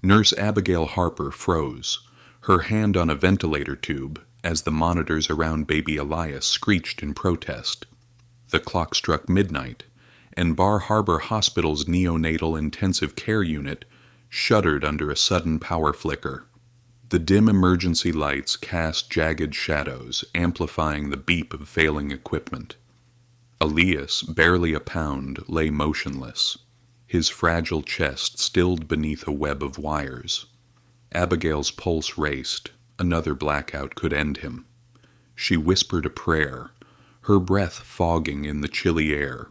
Nurse Abigail Harper froze, her hand on a ventilator tube, as the monitors around baby Elias screeched in protest. The clock struck midnight, and Bar Harbor Hospital's neonatal intensive care unit shuddered under a sudden power flicker. The dim emergency lights cast jagged shadows, amplifying the beep of failing equipment. Elias, barely a pound, lay motionless, his fragile chest stilled beneath a web of wires. Abigail's pulse raced. Another blackout could end him. She whispered a prayer, her breath fogging in the chilly air,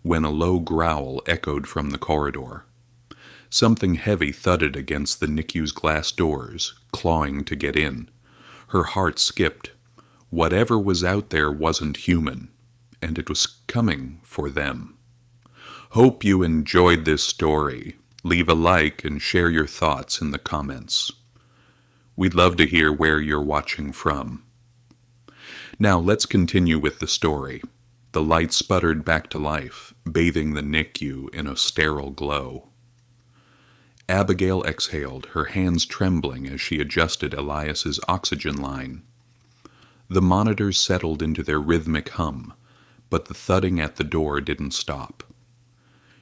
when a low growl echoed from the corridor. Something heavy thudded against the NICU's glass doors, clawing to get in. Her heart skipped. Whatever was out there wasn't human, and it was coming for them. Hope you enjoyed this story. Leave a like and share your thoughts in the comments. We'd love to hear where you're watching from. Now let's continue with the story. The light sputtered back to life, bathing the NICU in a sterile glow. Abigail exhaled, her hands trembling as she adjusted Elias's oxygen line. The monitors settled into their rhythmic hum, but the thudding at the door didn't stop.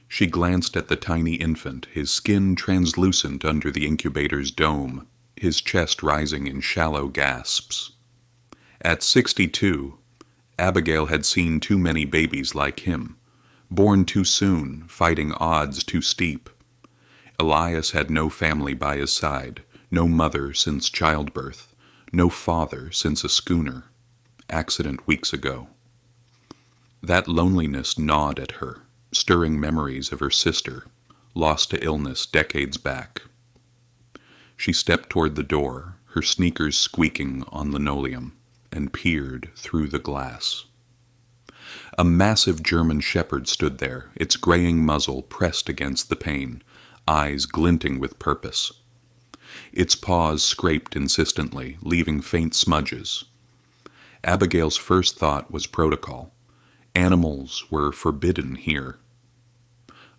She glanced at the tiny infant, his skin translucent under the incubator's dome, his chest rising in shallow gasps. At 62, Abigail had seen too many babies like him, born too soon, fighting odds too steep. Elias had no family by his side, no mother since childbirth, no father since a schooner, accident weeks ago. That loneliness gnawed at her, stirring memories of her sister, lost to illness decades back. She stepped toward the door, her sneakers squeaking on linoleum, and peered through the glass. A massive German shepherd stood there, its graying muzzle pressed against the pane, eyes glinting with purpose. Its paws scraped insistently, leaving faint smudges. Abigail's first thought was protocol. Animals were forbidden here.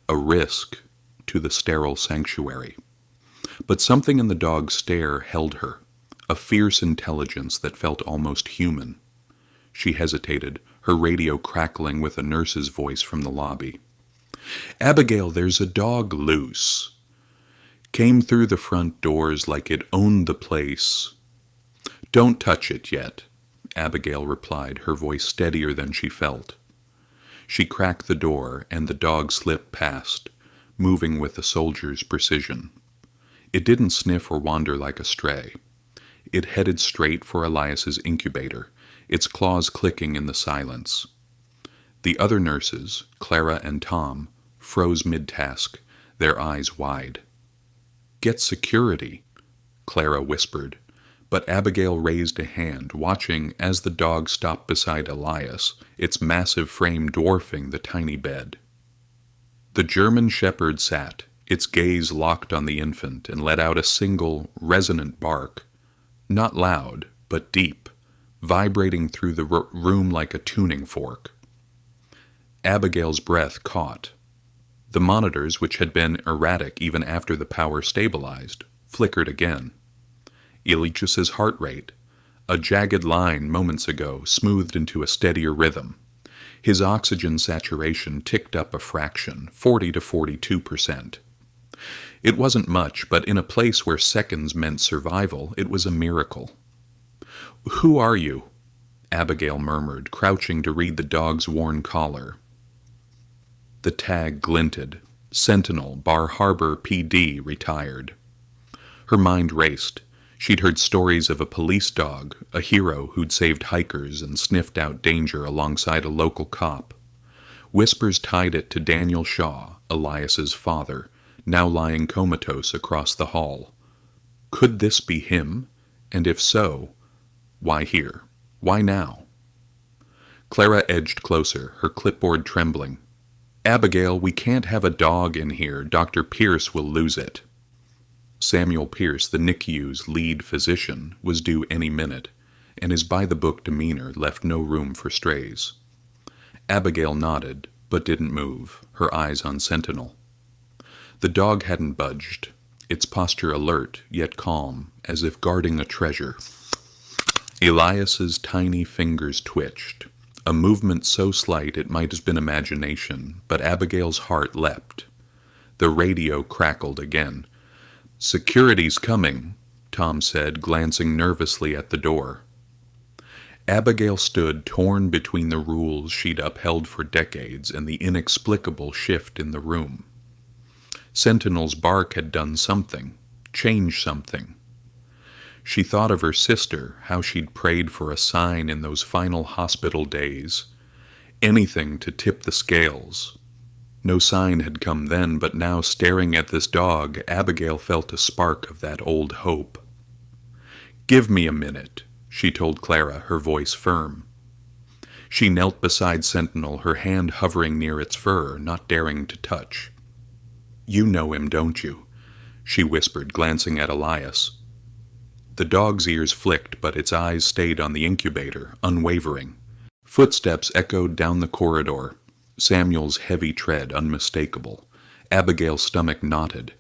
A risk to the sterile sanctuary. But something in the dog's stare held her, a fierce intelligence that felt almost human. She hesitated, her radio crackling with a nurse's voice from the lobby. "Abigail, there's a dog loose." Came through the front doors like it owned the place. "Don't touch it yet," Abigail replied, her voice steadier than she felt. She cracked the door, and the dog slipped past, moving with a soldier's precision. It didn't sniff or wander like a stray. It headed straight for Elias's incubator, its claws clicking in the silence. The other nurses, Clara and Tom, froze mid-task, their eyes wide. "Get security," Clara whispered, but Abigail raised a hand, watching as the dog stopped beside Elias, its massive frame dwarfing the tiny bed. The German shepherd sat, its gaze locked on the infant, and let out a single, resonant bark, not loud, but deep, vibrating through the room like a tuning fork. Abigail's breath caught. The monitors, which had been erratic even after the power stabilized, flickered again. Elias's heart rate, a jagged line moments ago, smoothed into a steadier rhythm. His oxygen saturation ticked up a fraction, 40 to 42%. It wasn't much, but in a place where seconds meant survival, it was a miracle. "Who are you?" Abigail murmured, crouching to read the dog's worn collar. The tag glinted. Sentinel, Bar Harbor PD, retired. Her mind raced. She'd heard stories of a police dog, a hero who'd saved hikers and sniffed out danger alongside a local cop. Whispers tied it to Daniel Shaw, Elias's father, now lying comatose across the hall. Could this be him? And if so, why here? Why now? Clara edged closer, her clipboard trembling. "Abigail, we can't have a dog in here. Dr. Pierce will lose it." Samuel Pierce, the NICU's lead physician, was due any minute, and his by-the-book demeanor left no room for strays. Abigail nodded, but didn't move, her eyes on Sentinel. The dog hadn't budged. its posture alert yet calm, as if guarding a treasure. Elias's tiny fingers twitched, a movement so slight it might have been imagination, but Abigail's heart leapt. The radio crackled again. "Security's coming," Tom said, glancing nervously at the door. Abigail stood torn between the rules she'd upheld for decades and the inexplicable shift in the room. Sentinel's bark had done something, changed something. She thought of her sister, how she'd prayed for a sign in those final hospital days. Anything to tip the scales. No sign had come then, but now, staring at this dog, Abigail felt a spark of that old hope. "Give me a minute," she told Clara, her voice firm. She knelt beside Sentinel, her hand hovering near its fur, not daring to touch. "You know him, don't you?" she whispered, glancing at Elias. The dog's ears flicked, but its eyes stayed on the incubator, unwavering. Footsteps echoed down the corridor, Samuel's heavy tread unmistakable. Abigail's stomach knotted.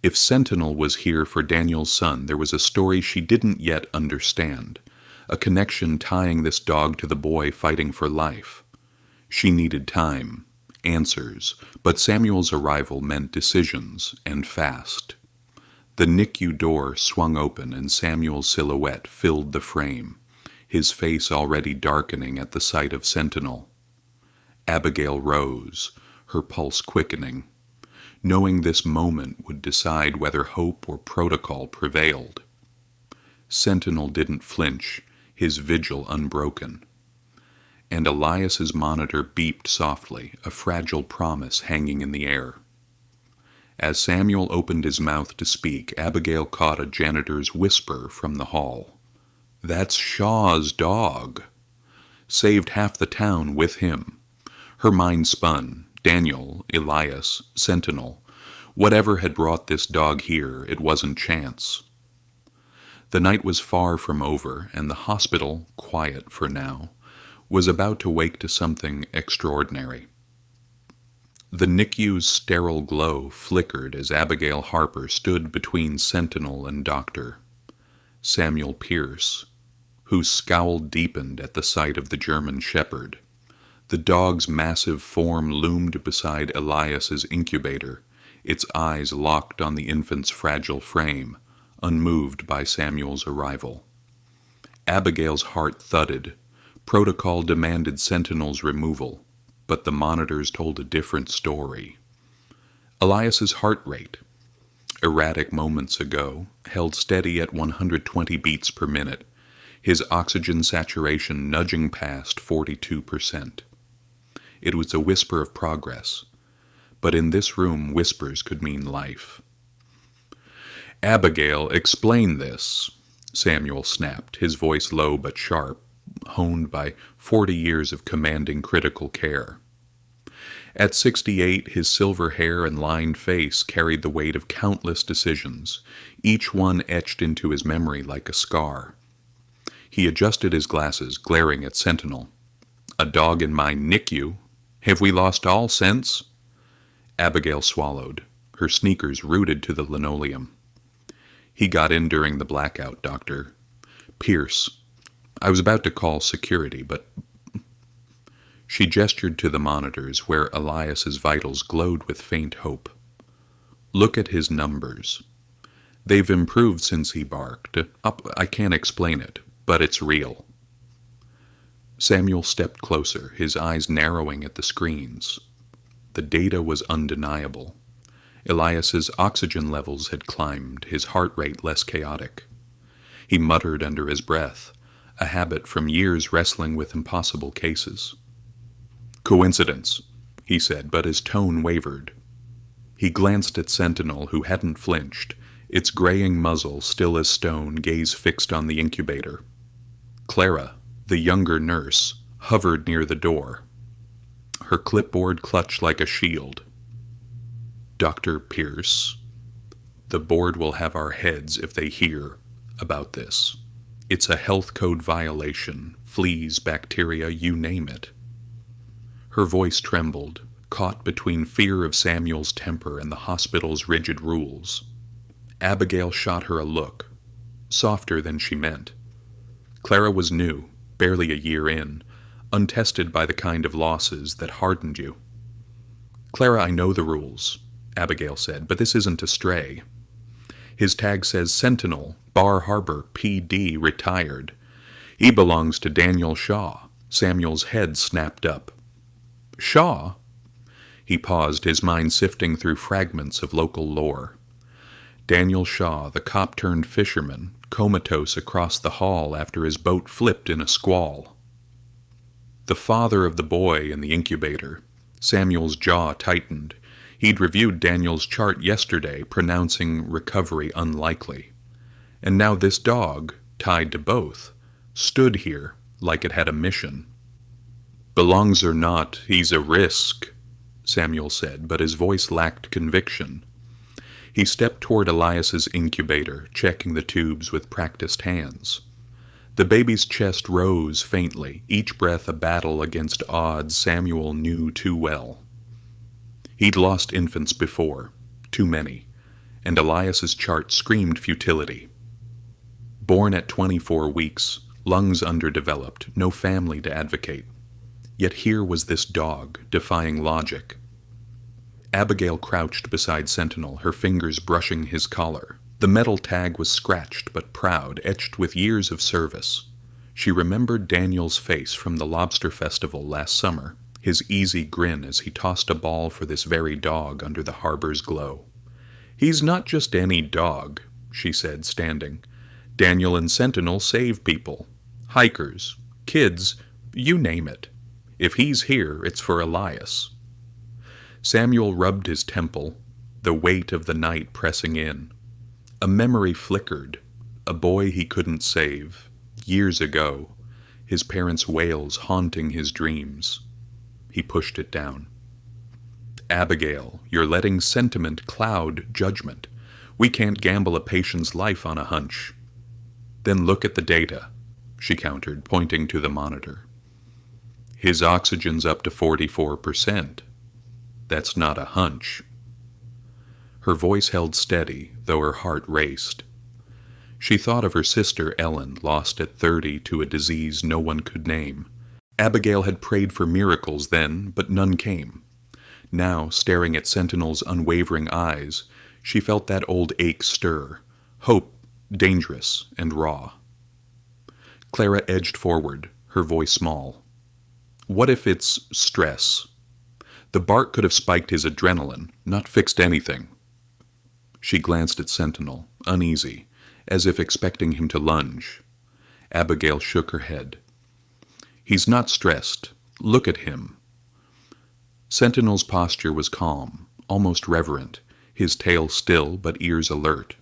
If Sentinel was here for Daniel's son, there was a story she didn't yet understand, a connection tying this dog to the boy fighting for life. She needed time, answers, but Samuel's arrival meant decisions, and fast. The NICU door swung open and Samuel's silhouette filled the frame, his face already darkening at the sight of Sentinel. Abigail rose, her pulse quickening, knowing this moment would decide whether hope or protocol prevailed. Sentinel didn't flinch, his vigil unbroken. And Elias's monitor beeped softly, a fragile promise hanging in the air. As Samuel opened his mouth to speak, Abigail caught a janitor's whisper from the hall. "That's Shaw's dog. Saved half the town with him." Her mind spun. Daniel, Elias, Sentinel. Whatever had brought this dog here, it wasn't chance. The night was far from over, and the hospital, quiet for now, was about to wake to something extraordinary. The NICU's sterile glow flickered as Abigail Harper stood between Sentinel and Doctor Samuel Pierce, whose scowl deepened at the sight of the German shepherd. The dog's massive form loomed beside Elias's incubator, its eyes locked on the infant's fragile frame, unmoved by Samuel's arrival. Abigail's heart thudded. Protocol demanded Sentinel's removal, but the monitors told a different story. Elias's heart rate, erratic moments ago, held steady at 120 beats per minute, his oxygen saturation nudging past 42%. It was a whisper of progress, but in this room whispers could mean life. "Abigail, explain this," Samuel snapped, his voice low but sharp, honed by 40 years of commanding critical care. At 68, his silver hair and lined face carried the weight of countless decisions, each one etched into his memory like a scar. He adjusted his glasses, glaring at Sentinel. "A dog in my NICU? Have we lost all sense?" Abigail swallowed, her sneakers rooted to the linoleum. "He got in during the blackout, Doctor. Pierce. I was about to call security, but..." She gestured to the monitors, where Elias's vitals glowed with faint hope. "Look at his numbers. They've improved since he barked. I can't explain it, but it's real." Samuel stepped closer, his eyes narrowing at the screens. The data was undeniable. Elias's oxygen levels had climbed, his heart rate less chaotic. He muttered under his breath, a habit from years wrestling with impossible cases. "Coincidence," he said, but his tone wavered. He glanced at Sentinel, who hadn't flinched, its graying muzzle still as stone, gaze fixed on the incubator. Clara, the younger nurse, hovered near the door, her clipboard clutched like a shield. "Dr. Pierce, the board will have our heads if they hear about this. It's a health code violation, fleas, bacteria, you name it." Her voice trembled, caught between fear of Samuel's temper and the hospital's rigid rules. Abigail shot her a look, softer than she meant. Clara was new, barely a year in, untested by the kind of losses that hardened you. "Clara, I know the rules," Abigail said, "but this isn't a stray. His tag says Sentinel, Bar Harbor, PD, retired. He belongs to Daniel Shaw." Samuel's head snapped up. "Shaw?" He paused, his mind sifting through fragments of local lore. Daniel Shaw, the cop-turned-fisherman, comatose across the hall after his boat flipped in a squall. The father of the boy in the incubator. Samuel's jaw tightened. He'd reviewed Daniel's chart yesterday, pronouncing recovery unlikely. And now this dog, tied to both, stood here like it had a mission. "Belongs or not, he's a risk," Samuel said, but his voice lacked conviction. He stepped toward Elias's incubator, checking the tubes with practiced hands. The baby's chest rose faintly, each breath a battle against odds Samuel knew too well. He'd lost infants before, too many, and Elias's chart screamed futility. Born at 24 weeks, lungs underdeveloped, no family to advocate. Yet here was this dog, defying logic. Abigail crouched beside Sentinel, her fingers brushing his collar. The metal tag was scratched but proud, etched with years of service. She remembered Daniel's face from the lobster festival last summer, his easy grin as he tossed a ball for this very dog under the harbor's glow. "He's not just any dog," she said, standing. "Daniel and Sentinel save people. Hikers, kids, you name it. If he's here, it's for Elias." Samuel rubbed his temple, the weight of the night pressing in. A memory flickered, a boy he couldn't save, years ago, his parents' wails haunting his dreams. He pushed it down. "Abigail, you're letting sentiment cloud judgment. We can't gamble a patient's life on a hunch." "Then look at the data," she countered, pointing to the monitor. "His oxygen's up to 44%. That's not a hunch." Her voice held steady, though her heart raced. She thought of her sister Ellen, lost at 30 to a disease no one could name. Abigail had prayed for miracles then, but none came. Now, staring at Sentinel's unwavering eyes, she felt that old ache stir, hope, dangerous and raw. Clara edged forward, her voice small. "What if it's stress? The bark could have spiked his adrenaline, not fixed anything." She glanced at Sentinel, uneasy, as if expecting him to lunge. Abigail shook her head. "He's not stressed. Look at him." Sentinel's posture was calm, almost reverent, his tail still but ears alert.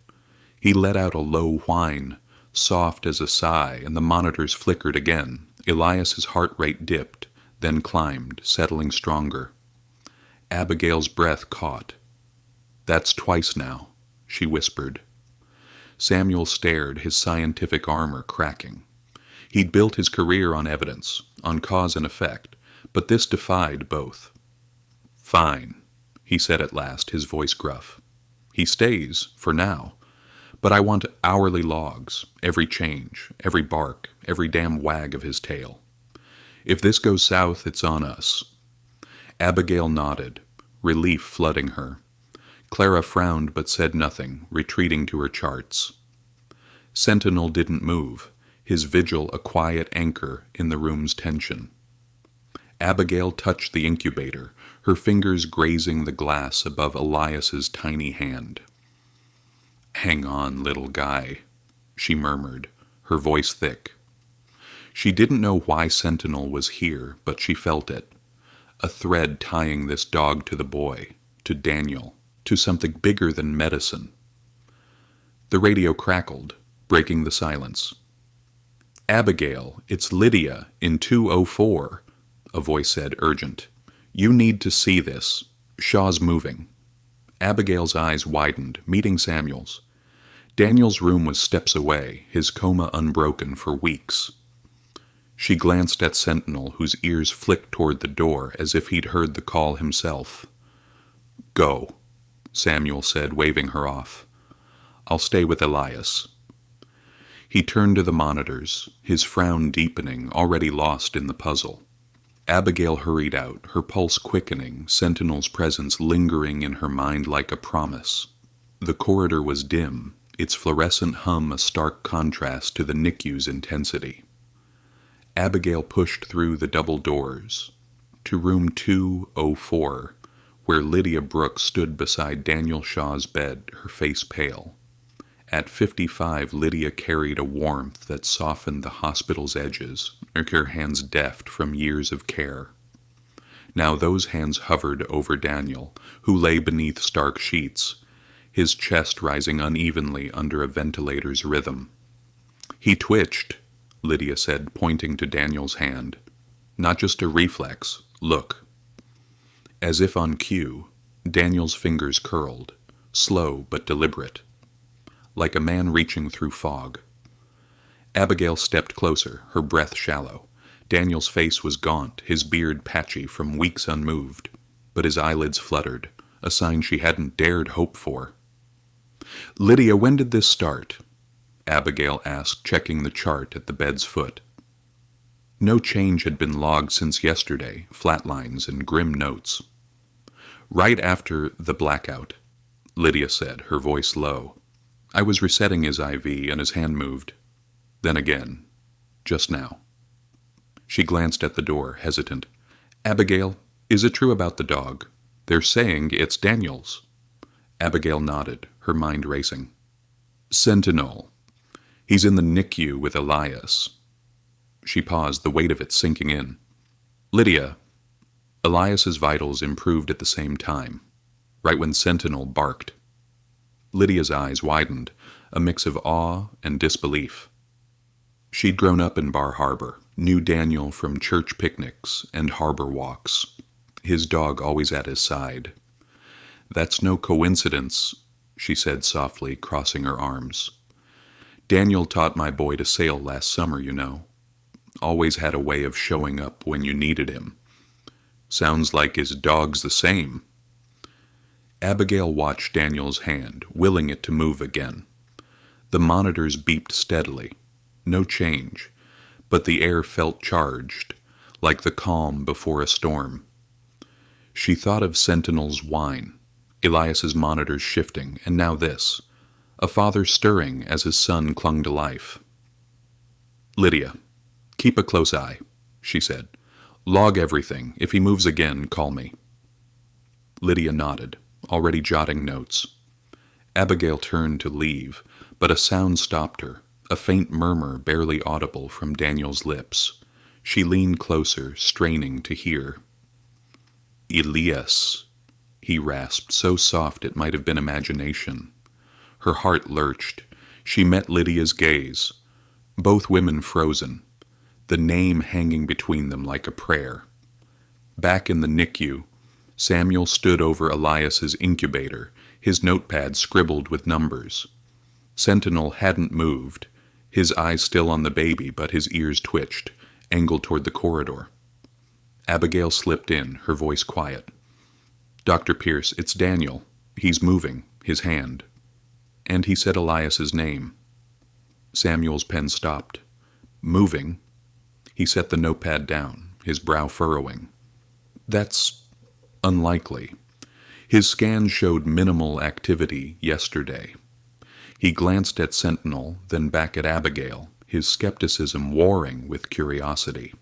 He let out a low whine, soft as a sigh, and the monitors flickered again. Elias's heart rate dipped, then climbed, settling stronger. Abigail's breath caught. "That's twice now," she whispered. Samuel stared, his scientific armor cracking. He'd built his career on evidence, on cause and effect, but this defied both. "Fine," he said at last, his voice gruff. "He stays, for now. But I want hourly logs, every change, every bark, every damn wag of his tail. If this goes south, it's on us." Abigail nodded, relief flooding her. Clara frowned but said nothing, retreating to her charts. Sentinel didn't move, his vigil a quiet anchor in the room's tension. Abigail touched the incubator, her fingers grazing the glass above Elias's tiny hand. "Hang on, little guy," she murmured, her voice thick. She didn't know why Sentinel was here, but she felt it. A thread tying this dog to the boy, to Daniel, to something bigger than medicine. The radio crackled, breaking the silence. "Abigail, it's Lydia in 204, a voice said, urgent. "You need to see this. Shaw's moving." Abigail's eyes widened, meeting Samuel's. Daniel's room was steps away, his coma unbroken for weeks. She glanced at Sentinel, whose ears flicked toward the door as if he'd heard the call himself. "Go," Samuel said, waving her off. I'll stay with Elias. He turned to the monitors, his frown deepening, already lost in the puzzle. Abigail hurried out, her pulse quickening, Sentinel's presence lingering in her mind like a promise. The corridor was dim, its fluorescent hum a stark contrast to the NICU's intensity. Abigail pushed through the double doors to room 204, where Lydia Brooks stood beside Daniel Shaw's bed, her face pale. At 55, Lydia carried a warmth that softened the hospital's edges, her hands deft from years of care. Now those hands hovered over Daniel, who lay beneath stark sheets, his chest rising unevenly under a ventilator's rhythm. He twitched, Lydia said, pointing to Daniel's hand. Not just a reflex. Look. As if on cue, Daniel's fingers curled, slow but deliberate, like a man reaching through fog. Abigail stepped closer, her breath shallow. Daniel's face was gaunt, his beard patchy from weeks unmoved, but his eyelids fluttered, a sign she hadn't dared hope for. "Lydia, when did this start?" Abigail asked, checking the chart at the bed's foot. No change had been logged since yesterday, flat lines and grim notes. "Right after the blackout," Lydia said, her voice low. "I was resetting his IV and his hand moved. Then again. Just now." She glanced at the door, hesitant. "Abigail, is it true about the dog? They're saying it's Daniel's." Abigail nodded, her mind racing. "Sentinel. He's in the NICU with Elias." She paused, the weight of it sinking in. "Lydia." Elias's vitals improved at the same time, right when Sentinel barked. Lydia's eyes widened, a mix of awe and disbelief. She'd grown up in Bar Harbor, knew Daniel from church picnics and harbor walks, his dog always at his side. "That's no coincidence," she said softly, crossing her arms. "Daniel taught my boy to sail last summer, you know. Always had a way of showing up when you needed him. Sounds like his dog's the same." Abigail watched Daniel's hand, willing it to move again. The monitors beeped steadily. No change, but the air felt charged, like the calm before a storm. She thought of Sentinel's whine, Elias's monitors shifting, and now this, a father stirring as his son clung to life. "Lydia, keep a close eye," she said. "Log everything. If he moves again, call me." Lydia nodded, already jotting notes. Abigail turned to leave, but a sound stopped her, a faint murmur barely audible from Daniel's lips. She leaned closer, straining to hear. "Elias," he rasped, so soft it might have been imagination. Her heart lurched. She met Lydia's gaze. Both women frozen, the name hanging between them like a prayer. Back in the NICU, Samuel stood over Elias's incubator, his notepad scribbled with numbers. Sentinel hadn't moved, his eyes still on the baby, but his ears twitched, angled toward the corridor. Abigail slipped in, her voice quiet. "Dr. Pierce, it's Daniel. He's moving, his hand." And he said Elias's name. Samuel's pen stopped. "Moving?" He set the notepad down, his brow furrowing. "That's unlikely. His scan showed minimal activity yesterday." He glanced at Sentinel, then back at Abigail, his skepticism warring with curiosity.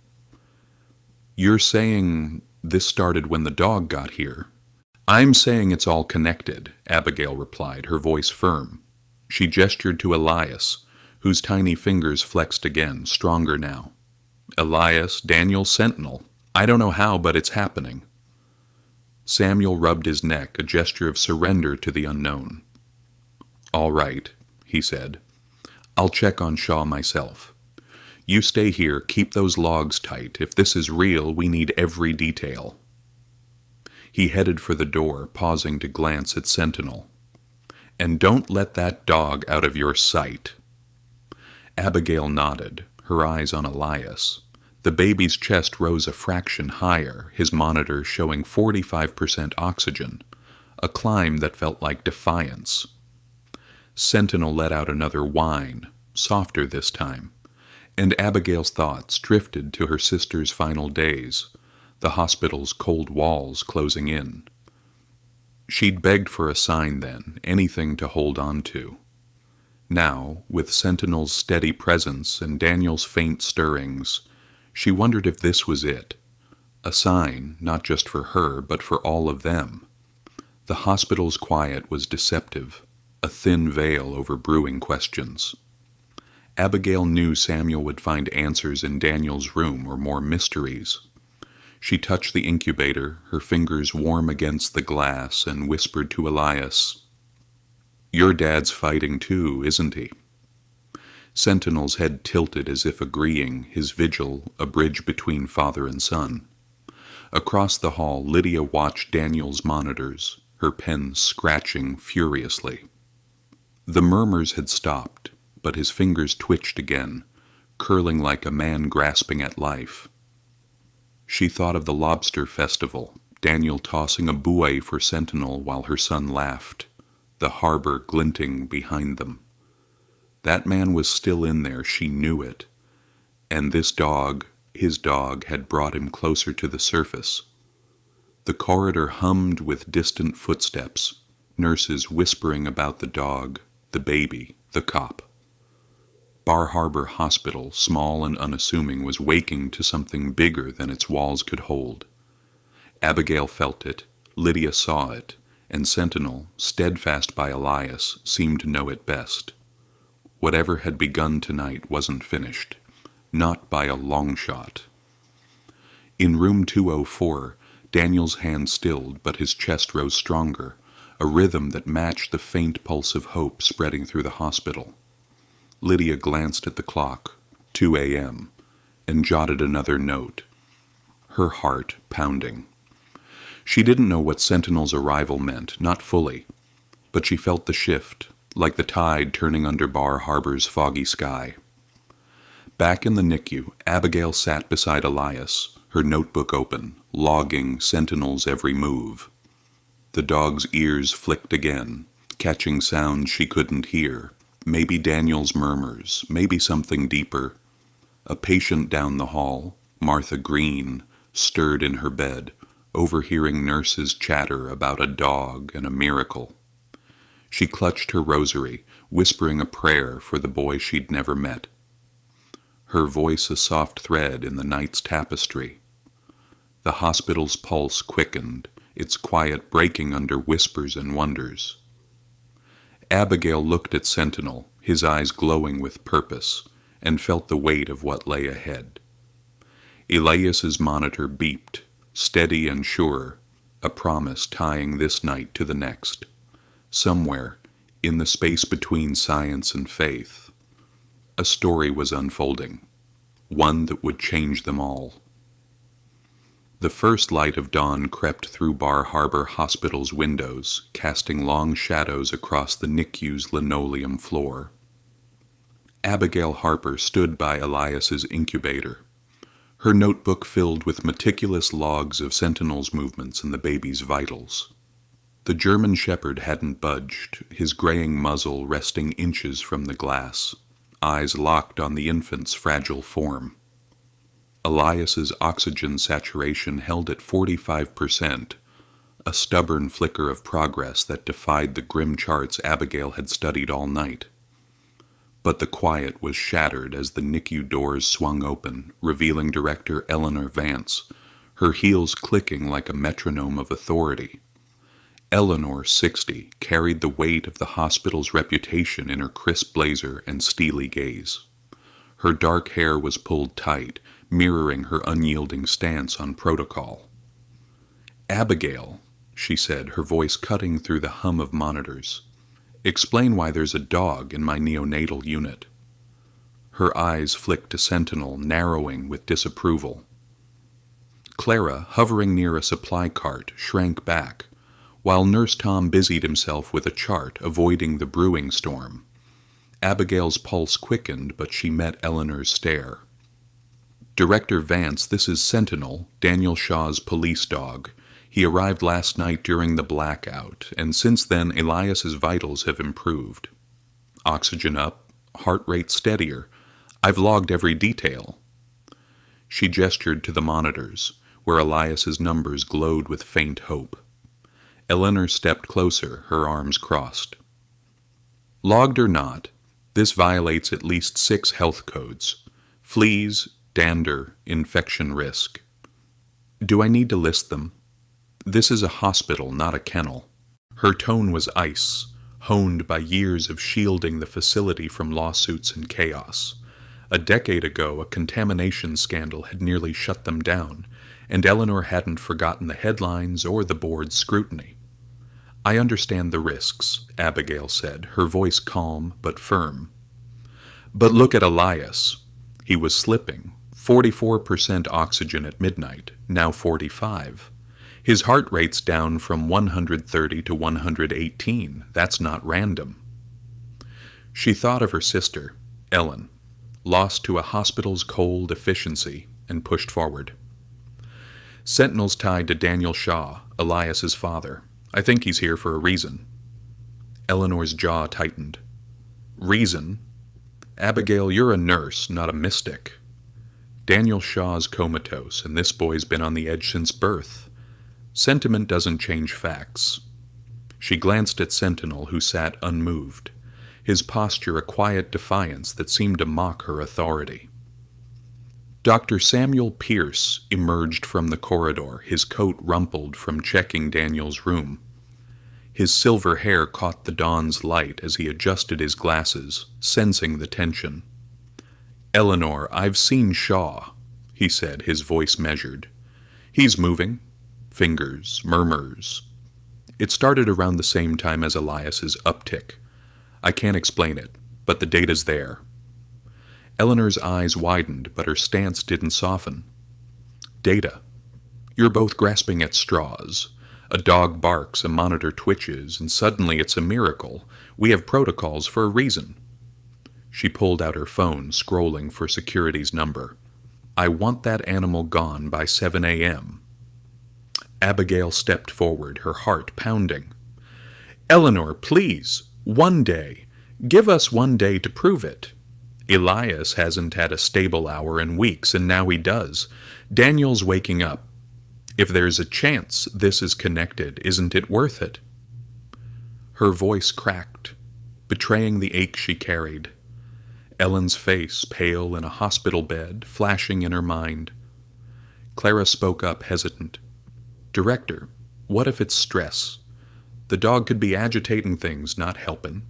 "You're saying this started when the dog got here?" "I'm saying it's all connected," Abigail replied, her voice firm. She gestured to Elias, whose tiny fingers flexed again, stronger now. "Elias, Daniel, Sentinel. I don't know how, but it's happening." Samuel rubbed his neck, a gesture of surrender to the unknown. "All right," he said. "I'll check on Shaw myself. You stay here, keep those logs tight. If this is real, we need every detail." He headed for the door, pausing to glance at Sentinel. "And don't let that dog out of your sight." Abigail nodded, her eyes on Elias. The baby's chest rose a fraction higher, his monitor showing 45% oxygen, a climb that felt like defiance. Sentinel let out another whine, softer this time, and Abigail's thoughts drifted to her sister's final days, the hospital's cold walls closing in. She'd begged for a sign then, anything to hold on to. Now, with Sentinel's steady presence and Daniel's faint stirrings, she wondered if this was it. A sign, not just for her, but for all of them. The hospital's quiet was deceptive, a thin veil over brewing questions. Abigail knew Samuel would find answers in Daniel's room or more mysteries. She touched the incubator, her fingers warm against the glass, and whispered to Elias, "Your dad's fighting too, isn't he?" Sentinel's head tilted as if agreeing, his vigil a bridge between father and son. Across the hall, Lydia watched Daniel's monitors, her pen scratching furiously. The murmurs had stopped, but his fingers twitched again, curling like a man grasping at life. She thought of the lobster festival, Daniel tossing a buoy for Sentinel while her son laughed, the harbor glinting behind them. That man was still in there, she knew it, and this dog, his dog, had brought him closer to the surface. The corridor hummed with distant footsteps, nurses whispering about the dog, the baby, the cop. Bar Harbor Hospital, small and unassuming, was waking to something bigger than its walls could hold. Abigail felt it, Lydia saw it, and Sentinel, steadfast by Elias, seemed to know it best. Whatever had begun tonight wasn't finished, not by a long shot. In room 204, Daniel's hand stilled, but his chest rose stronger, a rhythm that matched the faint pulse of hope spreading through the hospital. Lydia glanced at the clock, 2 a.m., and jotted another note, her heart pounding. She didn't know what Sentinel's arrival meant, not fully, but she felt the shift, like the tide turning under Bar Harbor's foggy sky. Back in the NICU, Abigail sat beside Elias, her notebook open, logging Sentinel's every move. The dog's ears flicked again, catching sounds she couldn't hear, maybe Daniel's murmurs, maybe something deeper. A patient down the hall, Martha Green, stirred in her bed, overhearing nurses chatter about a dog and a miracle. She clutched her rosary, whispering a prayer for the boy she'd never met. Her voice a soft thread in the night's tapestry. The hospital's pulse quickened, its quiet breaking under whispers and wonders. Abigail looked at Sentinel, his eyes glowing with purpose, and felt the weight of what lay ahead. Elias's monitor beeped, steady and sure, a promise tying this night to the next. Somewhere, in the space between science and faith, a story was unfolding, one that would change them all. The first light of dawn crept through Bar Harbor Hospital's windows, casting long shadows across the NICU's linoleum floor. Abigail Harper stood by Elias's incubator, her notebook filled with meticulous logs of Sentinel's movements and the baby's vitals. The German shepherd hadn't budged, his graying muzzle resting inches from the glass, eyes locked on the infant's fragile form. Elias's oxygen saturation held at 45%, a stubborn flicker of progress that defied the grim charts Abigail had studied all night. But the quiet was shattered as the NICU doors swung open, revealing Director Eleanor Vance, her heels clicking like a metronome of authority. Eleanor, 60, carried the weight of the hospital's reputation in her crisp blazer and steely gaze. Her dark hair was pulled tight, mirroring her unyielding stance on protocol. "Abigail," she said, her voice cutting through the hum of monitors, "explain why there's a dog in my neonatal unit." Her eyes flicked to Sentinel, narrowing with disapproval. Clara, hovering near a supply cart, shrank back, while Nurse Tom busied himself with a chart, avoiding the brewing storm. Abigail's pulse quickened, but she met Eleanor's stare. "Director Vance, this is Sentinel, Daniel Shaw's police dog. He arrived last night during the blackout, and since then Elias's vitals have improved." Oxygen up, heart rate steadier. I've logged every detail. She gestured to the monitors, where Elias's numbers glowed with faint hope. Eleanor stepped closer, her arms crossed. Logged or not, this violates at least 6 health codes: fleas, dander, infection risk. Do I need to list them? This is a hospital, not a kennel. Her tone was ice, honed by years of shielding the facility from lawsuits and chaos. A decade ago, a contamination scandal had nearly shut them down, and Eleanor hadn't forgotten the headlines or the board's scrutiny. I understand the risks, Abigail said, her voice calm but firm. But look at Elias. He was slipping. 44% oxygen at midnight, now 45. His heart rate's down from 130 to 118. That's not random. She thought of her sister, Ellen, lost to a hospital's cold efficiency, and pushed forward. Sentinels tied to Daniel Shaw, Elias's father. I think he's here for a reason. Eleanor's jaw tightened. Reason? Abigail, you're a nurse, not a mystic. Daniel Shaw's comatose, and this boy's been on the edge since birth. Sentiment doesn't change facts. She glanced at Sentinel, who sat unmoved, his posture a quiet defiance that seemed to mock her authority. Dr. Samuel Pierce emerged from the corridor, his coat rumpled from checking Daniel's room. His silver hair caught the dawn's light as he adjusted his glasses, sensing the tension. Eleanor, I've seen Shaw, he said, his voice measured. He's moving. Fingers, murmurs. It started around the same time as Elias's uptick. I can't explain it, but the data's there. Eleanor's eyes widened, but her stance didn't soften. Data. You're both grasping at straws. A dog barks, a monitor twitches, and suddenly it's a miracle. We have protocols for a reason. She pulled out her phone, scrolling for security's number. I want that animal gone by 7 a.m. Abigail stepped forward, her heart pounding. Eleanor, please, one day. Give us one day to prove it. Elias hasn't had a stable hour in weeks, and now he does. Daniel's waking up. If there's a chance this is connected, isn't it worth it? Her voice cracked, betraying the ache she carried. Ellen's face, pale in a hospital bed, flashing in her mind. Clara spoke up, hesitant. Director, what if it's stress? The dog could be agitating things, not helping.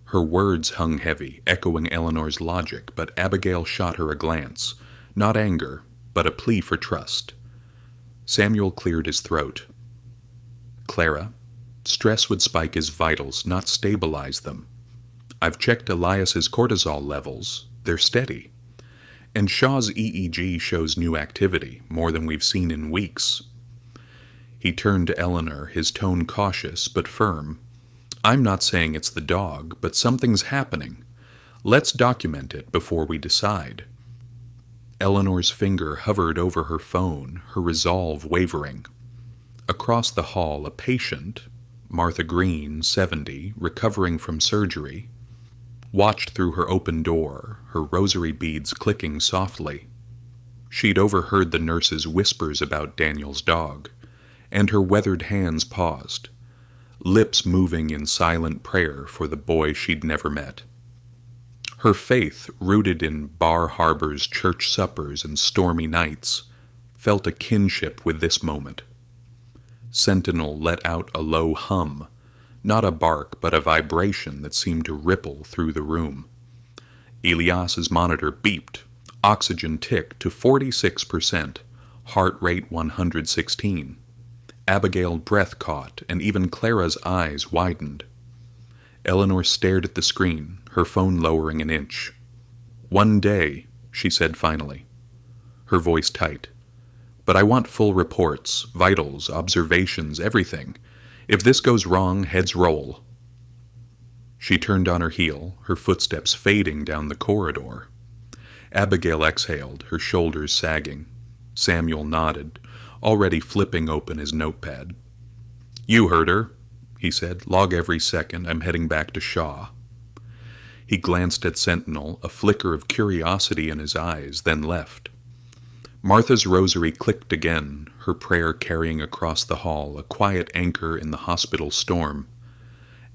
Her words hung heavy, echoing Eleanor's logic, but Abigail shot her a glance. Not anger, but a plea for trust. Samuel cleared his throat. Clara, stress would spike his vitals, not stabilize them. I've checked Elias's cortisol levels. They're steady. And Shaw's EEG shows new activity, more than we've seen in weeks. He turned to Eleanor, his tone cautious but firm. I'm not saying it's the dog, but something's happening. Let's document it before we decide. Eleanor's finger hovered over her phone, her resolve wavering. Across the hall, a patient, Martha Green, 70, recovering from surgery, watched through her open door, her rosary beads clicking softly. She'd overheard the nurse's whispers about Daniel's dog, and her weathered hands paused, lips moving in silent prayer for the boy she'd never met. Her faith, rooted in Bar Harbor's church suppers and stormy nights, felt a kinship with this moment. Sentinel let out a low hum, not a bark but a vibration that seemed to ripple through the room. Elias's monitor beeped, oxygen ticked to 46%, heart rate 116. Abigail's breath caught, and even Clara's eyes widened. Eleanor stared at the screen, her phone lowering an inch. One day, she said finally, her voice tight. But I want full reports, vitals, observations, everything. If this goes wrong, heads roll. She turned on her heel, her footsteps fading down the corridor. Abigail exhaled, her shoulders sagging. Samuel nodded, already flipping open his notepad. You heard her, he said. Log every second. I'm heading back to Shaw. He glanced at Sentinel, a flicker of curiosity in his eyes, then left. Martha's rosary clicked again, her prayer carrying across the hall, a quiet anchor in the hospital storm.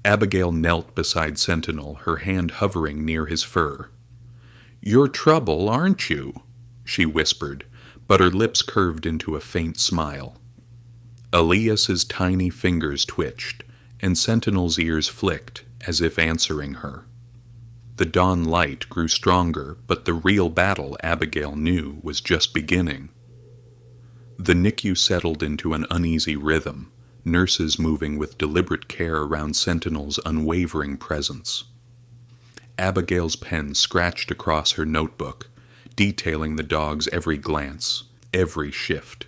Abigail knelt beside Sentinel, her hand hovering near his fur. "You're trouble, aren't you?" she whispered, but her lips curved into a faint smile. Elias's tiny fingers twitched, and Sentinel's ears flicked, as if answering her. The dawn light grew stronger, but the real battle, Abigail knew, was just beginning. The NICU settled into an uneasy rhythm, nurses moving with deliberate care around Sentinel's unwavering presence. Abigail's pen scratched across her notebook, detailing the dog's every glance, every shift.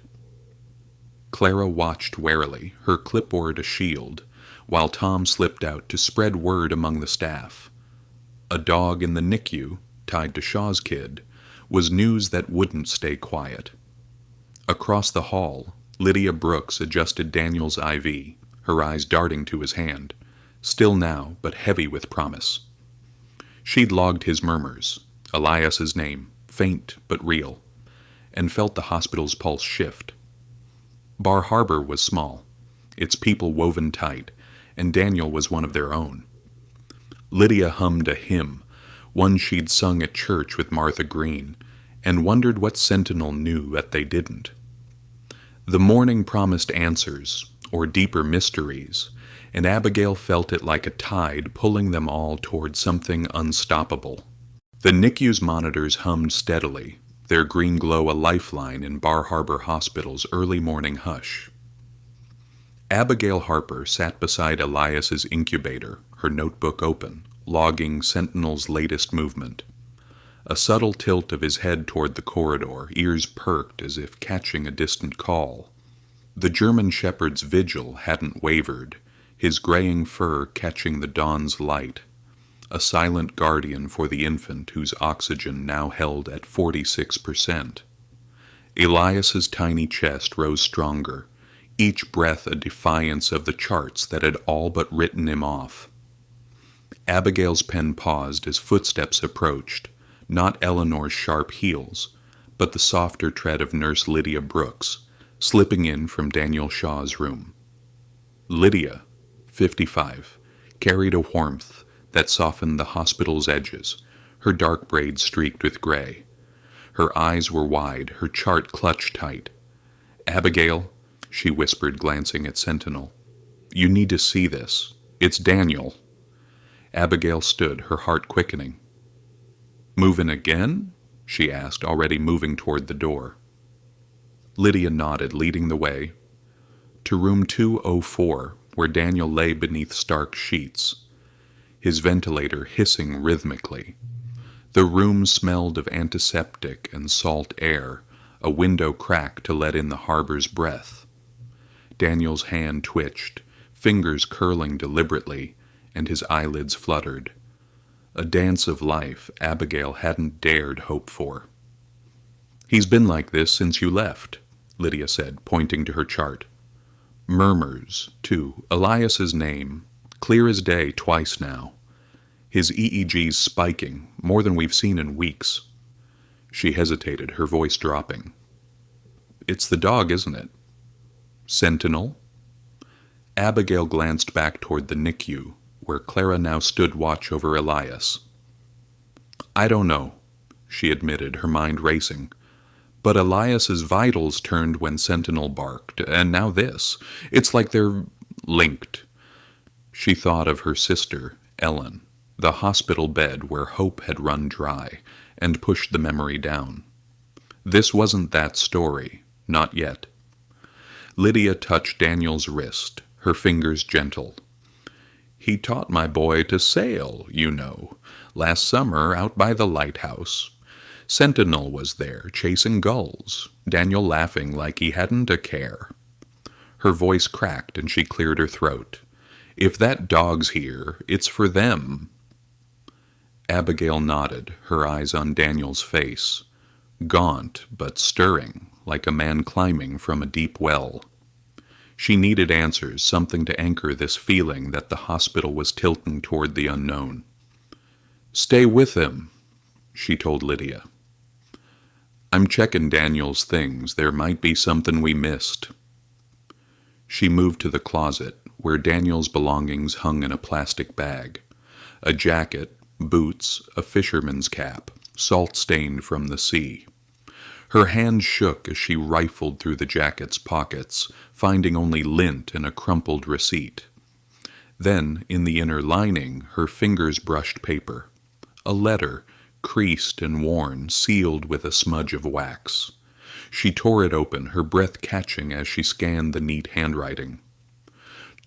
Clara watched warily, her clipboard a shield, while Tom slipped out to spread word among the staff. A dog in the NICU, tied to Shaw's kid, was news that wouldn't stay quiet. Across the hall, Lydia Brooks adjusted Daniel's IV, her eyes darting to his hand, still now, but heavy with promise. She'd logged his murmurs, Elias's name, faint but real, and felt the hospital's pulse shift. Bar Harbor was small, its people woven tight, and Daniel was one of their own. Lydia hummed a hymn, one she'd sung at church with Martha Green, and wondered what Sentinel knew that they didn't. The morning promised answers, or deeper mysteries, and Abigail felt it like a tide pulling them all toward something unstoppable. The NICU's monitors hummed steadily, their green glow a lifeline in Bar Harbor Hospital's early morning hush. Abigail Harper sat beside Elias's incubator, her notebook open, logging Sentinel's latest movement. A subtle tilt of his head toward the corridor, ears perked as if catching a distant call. The German shepherd's vigil hadn't wavered, his graying fur catching the dawn's light. A silent guardian for the infant whose oxygen now held at 46%. Elias's tiny chest rose stronger, each breath a defiance of the charts that had all but written him off. Abigail's pen paused as footsteps approached, not Eleanor's sharp heels, but the softer tread of Nurse Lydia Brooks, slipping in from Daniel Shaw's room. Lydia, 55, carried a warmth that softened the hospital's edges, her dark braids streaked with gray. Her eyes were wide, her chart clutched tight. "Abigail," she whispered, glancing at Sentinel, "you need to see this. It's Daniel." Abigail stood, her heart quickening. "Movin' again?" she asked, already moving toward the door. Lydia nodded, leading the way. To room 204, where Daniel lay beneath stark sheets, his ventilator hissing rhythmically. The room smelled of antiseptic and salt air, a window cracked to let in the harbor's breath. Daniel's hand twitched, fingers curling deliberately, and his eyelids fluttered. A dance of life Abigail hadn't dared hope for. "He's been like this since you left," Lydia said, pointing to her chart. "Murmurs, too, Elias's name, clear as day twice now. His EEG's spiking, more than we've seen in weeks." She hesitated, her voice dropping. "It's the dog, isn't it?" "Sentinel?" Abigail glanced back toward the NICU, where Clara now stood watch over Elias. "I don't know," she admitted, her mind racing. "But Elias's vitals turned when Sentinel barked, and now this. It's like they're linked." She thought of her sister, Ellen, the hospital bed where hope had run dry, and pushed the memory down. This wasn't that story, not yet. Lydia touched Daniel's wrist, her fingers gentle. "He taught my boy to sail, you know, last summer out by the lighthouse. Sentinel was there, chasing gulls, Daniel laughing like he hadn't a care." Her voice cracked and she cleared her throat. "If that dog's here, it's for them." Abigail nodded, her eyes on Daniel's face, gaunt but stirring, like a man climbing from a deep well. She needed answers, something to anchor this feeling that the hospital was tilting toward the unknown. "Stay with him," she told Lydia. "I'm checking Daniel's things. There might be something we missed." She moved to the closet, where Daniel's belongings hung in a plastic bag. A jacket, boots, a fisherman's cap, salt-stained from the sea. Her hand shook as she rifled through the jacket's pockets, finding only lint and a crumpled receipt. Then, in the inner lining, her fingers brushed paper. A letter, creased and worn, sealed with a smudge of wax. She tore it open, her breath catching as she scanned the neat handwriting.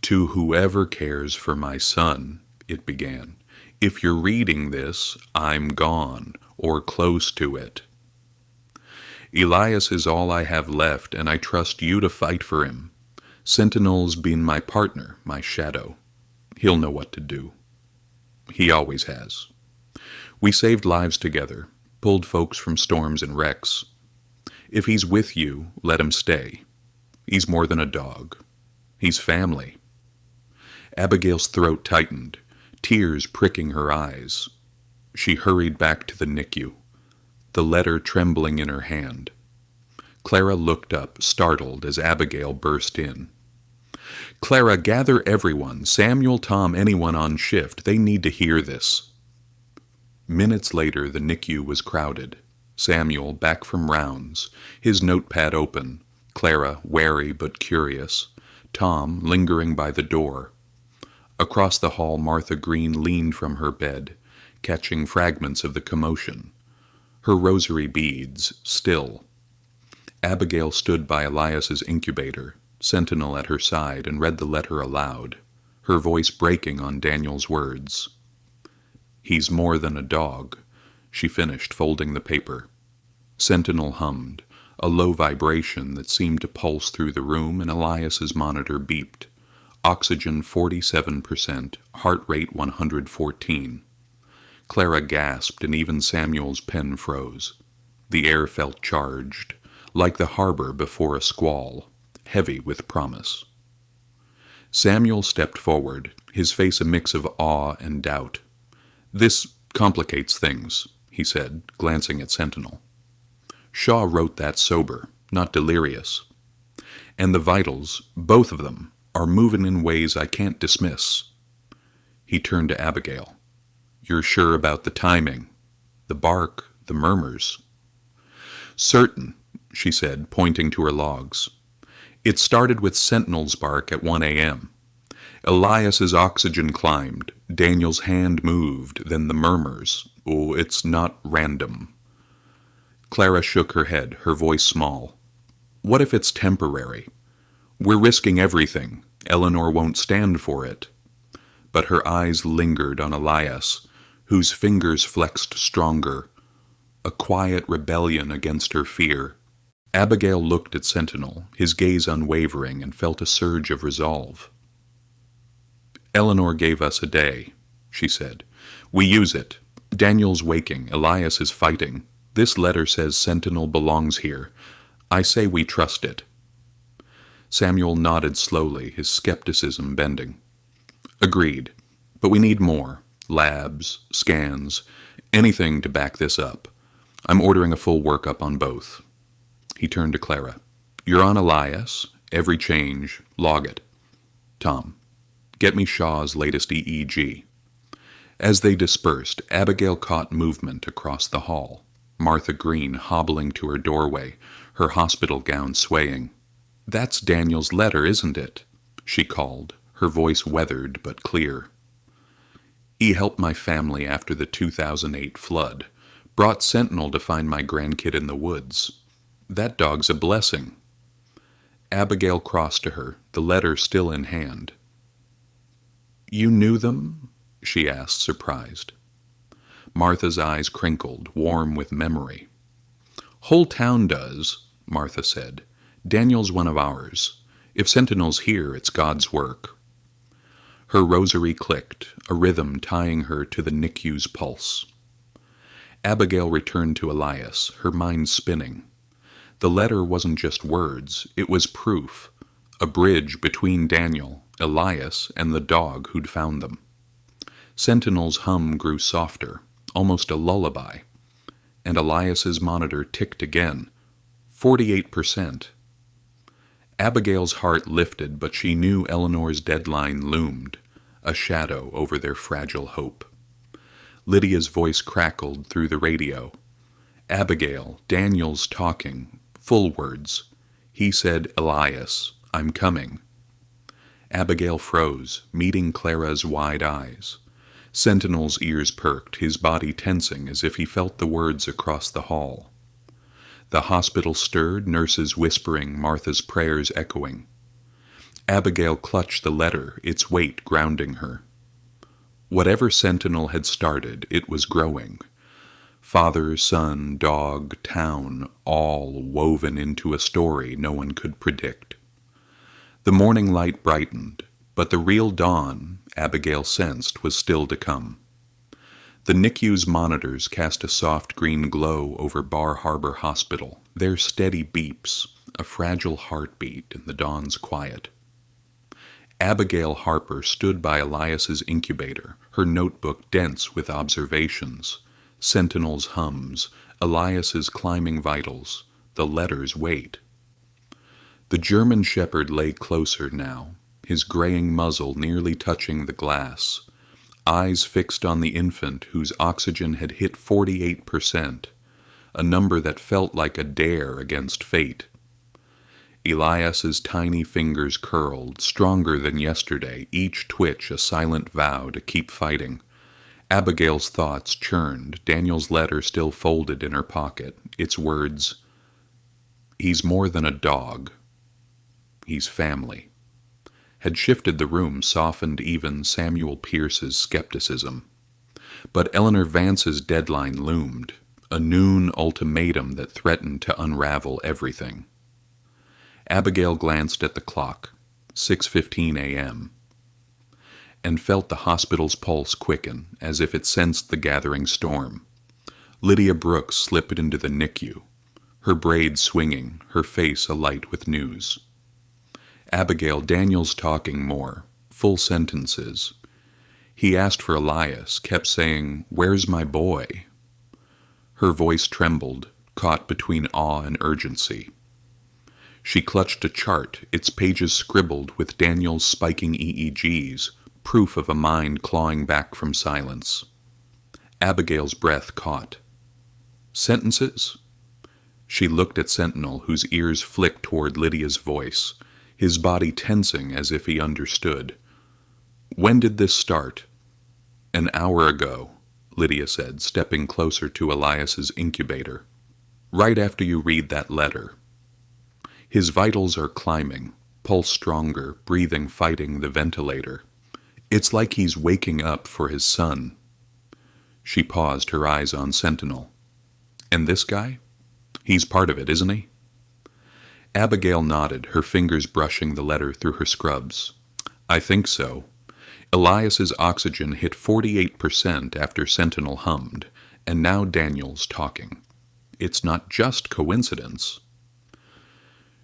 "To whoever cares for my son," it began. "If you're reading this, I'm gone, or close to it. Elias is all I have left, and I trust you to fight for him. Sentinel's been my partner, my shadow. He'll know what to do. He always has. We saved lives together, pulled folks from storms and wrecks. If he's with you, let him stay. He's more than a dog. He's family." Abigail's throat tightened, tears pricking her eyes. She hurried back to the NICU, the letter trembling in her hand. Clara looked up, startled, as Abigail burst in. "Clara, gather everyone, Samuel, Tom, anyone on shift. They need to hear this." Minutes later, the NICU was crowded. Samuel, back from rounds, his notepad open. Clara, wary but curious. Tom, lingering by the door. Across the hall, Martha Green leaned from her bed, catching fragments of the commotion. Her rosary beads, still. Abigail stood by Elias's incubator, Sentinel at her side, and read the letter aloud, her voice breaking on Daniel's words. "He's more than a dog," she finished, folding the paper. Sentinel hummed, a low vibration that seemed to pulse through the room, and Elias's monitor beeped. Oxygen 47%, heart rate 114. Clara gasped, and even Samuel's pen froze. The air felt charged, like the harbor before a squall, heavy with promise. Samuel stepped forward, his face a mix of awe and doubt. "This complicates things," he said, glancing at Sentinel. "Shaw wrote that sober, not delirious. And the vitals, both of them, are moving in ways I can't dismiss." He turned to Abigail. "You're sure about the timing? The bark, the murmurs?" "Certain," she said, pointing to her logs. "It started with Sentinel's bark at 1 a.m. Elias's oxygen climbed, Daniel's hand moved, then the murmurs. Oh, it's not random." Clara shook her head, her voice small. "What if it's temporary? We're risking everything. Eleanor won't stand for it." But her eyes lingered on Elias, whose fingers flexed stronger, a quiet rebellion against her fear. Abigail looked at Sentinel, his gaze unwavering, and felt a surge of resolve. "Eleanor gave us a day," she said. "We use it. Daniel's waking. Elias is fighting. This letter says Sentinel belongs here. I say we trust it." Samuel nodded slowly, his skepticism bending. "Agreed. But we need more. Labs, scans, anything to back this up. I'm ordering a full workup on both." He turned to Clara. "You're on Elias. Every change, log it. Tom, get me Shaw's latest EEG." As they dispersed, Abigail caught movement across the hall. Martha Green hobbling to her doorway, her hospital gown swaying. "That's Daniel's letter, isn't it?" she called, her voice weathered but clear. "He helped my family after the 2008 flood. Brought Sentinel to find my grandkid in the woods. That dog's a blessing." Abigail crossed to her, the letter still in hand. "You knew them?" she asked, surprised. Martha's eyes crinkled, warm with memory. "Whole town does," Martha said. "Daniel's one of ours. If Sentinel's here, it's God's work." Her rosary clicked, a rhythm tying her to the NICU's pulse. Abigail returned to Elias, her mind spinning. The letter wasn't just words, it was proof, a bridge between Daniel, Elias, and the dog who'd found them. Sentinel's hum grew softer, almost a lullaby, and Elias's monitor ticked again. 48%. Abigail's heart lifted, but she knew Eleanor's deadline loomed, a shadow over their fragile hope. Lydia's voice crackled through the radio. "Abigail, Daniel's talking. Full words. He said, 'Elias, I'm coming.'" Abigail froze, meeting Clara's wide eyes. Sentinel's ears perked, his body tensing as if he felt the words across the hall. The hospital stirred, nurses whispering, Martha's prayers echoing. Abigail clutched the letter, its weight grounding her. Whatever Sentinel had started, it was growing. Father, son, dog, town, all woven into a story no one could predict. The morning light brightened, but the real dawn, Abigail sensed, was still to come. The NICU's monitors cast a soft green glow over Bar Harbor Hospital, their steady beeps, a fragile heartbeat in the dawn's quiet. Abigail Harper stood by Elias's incubator, her notebook dense with observations, Sentinel's hums, Elias's climbing vitals, the letter's weight. The German shepherd lay closer now, his graying muzzle nearly touching the glass, eyes fixed on the infant whose oxygen had hit 48%, a number that felt like a dare against fate. Elias's tiny fingers curled, stronger than yesterday, each twitch a silent vow to keep fighting. Abigail's thoughts churned, Daniel's letter still folded in her pocket, its words, "He's more than a dog. He's family," had shifted the room, softened even Samuel Pierce's skepticism. But Eleanor Vance's deadline loomed, a noon ultimatum that threatened to unravel everything. Abigail glanced at the clock, 6:15 a.m., and felt the hospital's pulse quicken, as if it sensed the gathering storm. Lydia Brooks slipped into the NICU, her braids swinging, her face alight with news. "Abigail, Daniel's talking more, full sentences. He asked for Elias, kept saying, 'Where's my boy?'" Her voice trembled, caught between awe and urgency. She clutched a chart, its pages scribbled with Daniel's spiking EEGs, proof of a mind clawing back from silence. Abigail's breath caught. "Sentences?" She looked at Sentinel, whose ears flicked toward Lydia's voice, his body tensing as if he understood. "When did this start?" "An hour ago," Lydia said, stepping closer to Elias's incubator. "Right after you read that letter. His vitals are climbing, pulse stronger, breathing fighting the ventilator. It's like he's waking up for his son." She paused, her eyes on Sentinel. "And this guy? He's part of it, isn't he?" Abigail nodded, her fingers brushing the letter through her scrubs. "I think so. Elias's oxygen hit 48% after Sentinel hummed, and now Daniel's talking. It's not just coincidence."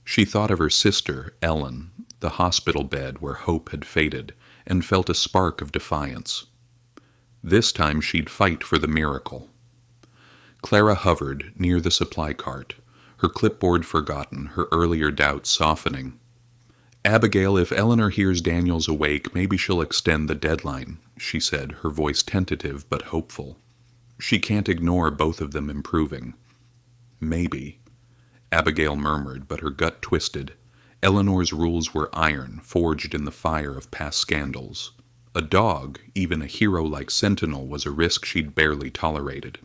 She thought of her sister, Ellen, the hospital bed where hope had faded, and felt a spark of defiance. This time she'd fight for the miracle. Clara hovered near the supply cart, her clipboard forgotten, her earlier doubts softening. "Abigail, if Eleanor hears Daniel's awake, maybe she'll extend the deadline," she said, her voice tentative but hopeful. "She can't ignore both of them improving." "Maybe," Abigail murmured, but her gut twisted. Eleanor's rules were iron, forged in the fire of past scandals. A dog, even a hero like Sentinel, was a risk she'd barely tolerated.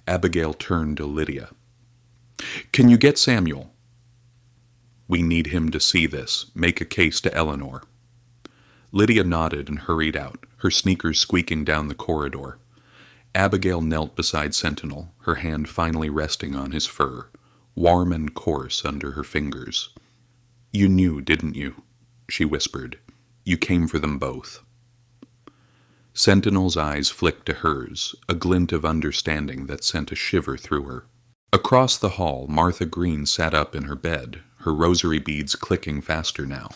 Abigail turned to Lydia. "Can you get Samuel?" "We need him to see this, make a case to Eleanor." Lydia nodded and hurried out, her sneakers squeaking down the corridor. Abigail knelt beside Sentinel, her hand finally resting on his fur, warm and coarse under her fingers. "You knew, didn't you?" she whispered. "You came for them both." Sentinel's eyes flicked to hers, a glint of understanding that sent a shiver through her. Across the hall, Martha Green sat up in her bed, her rosary beads clicking faster now.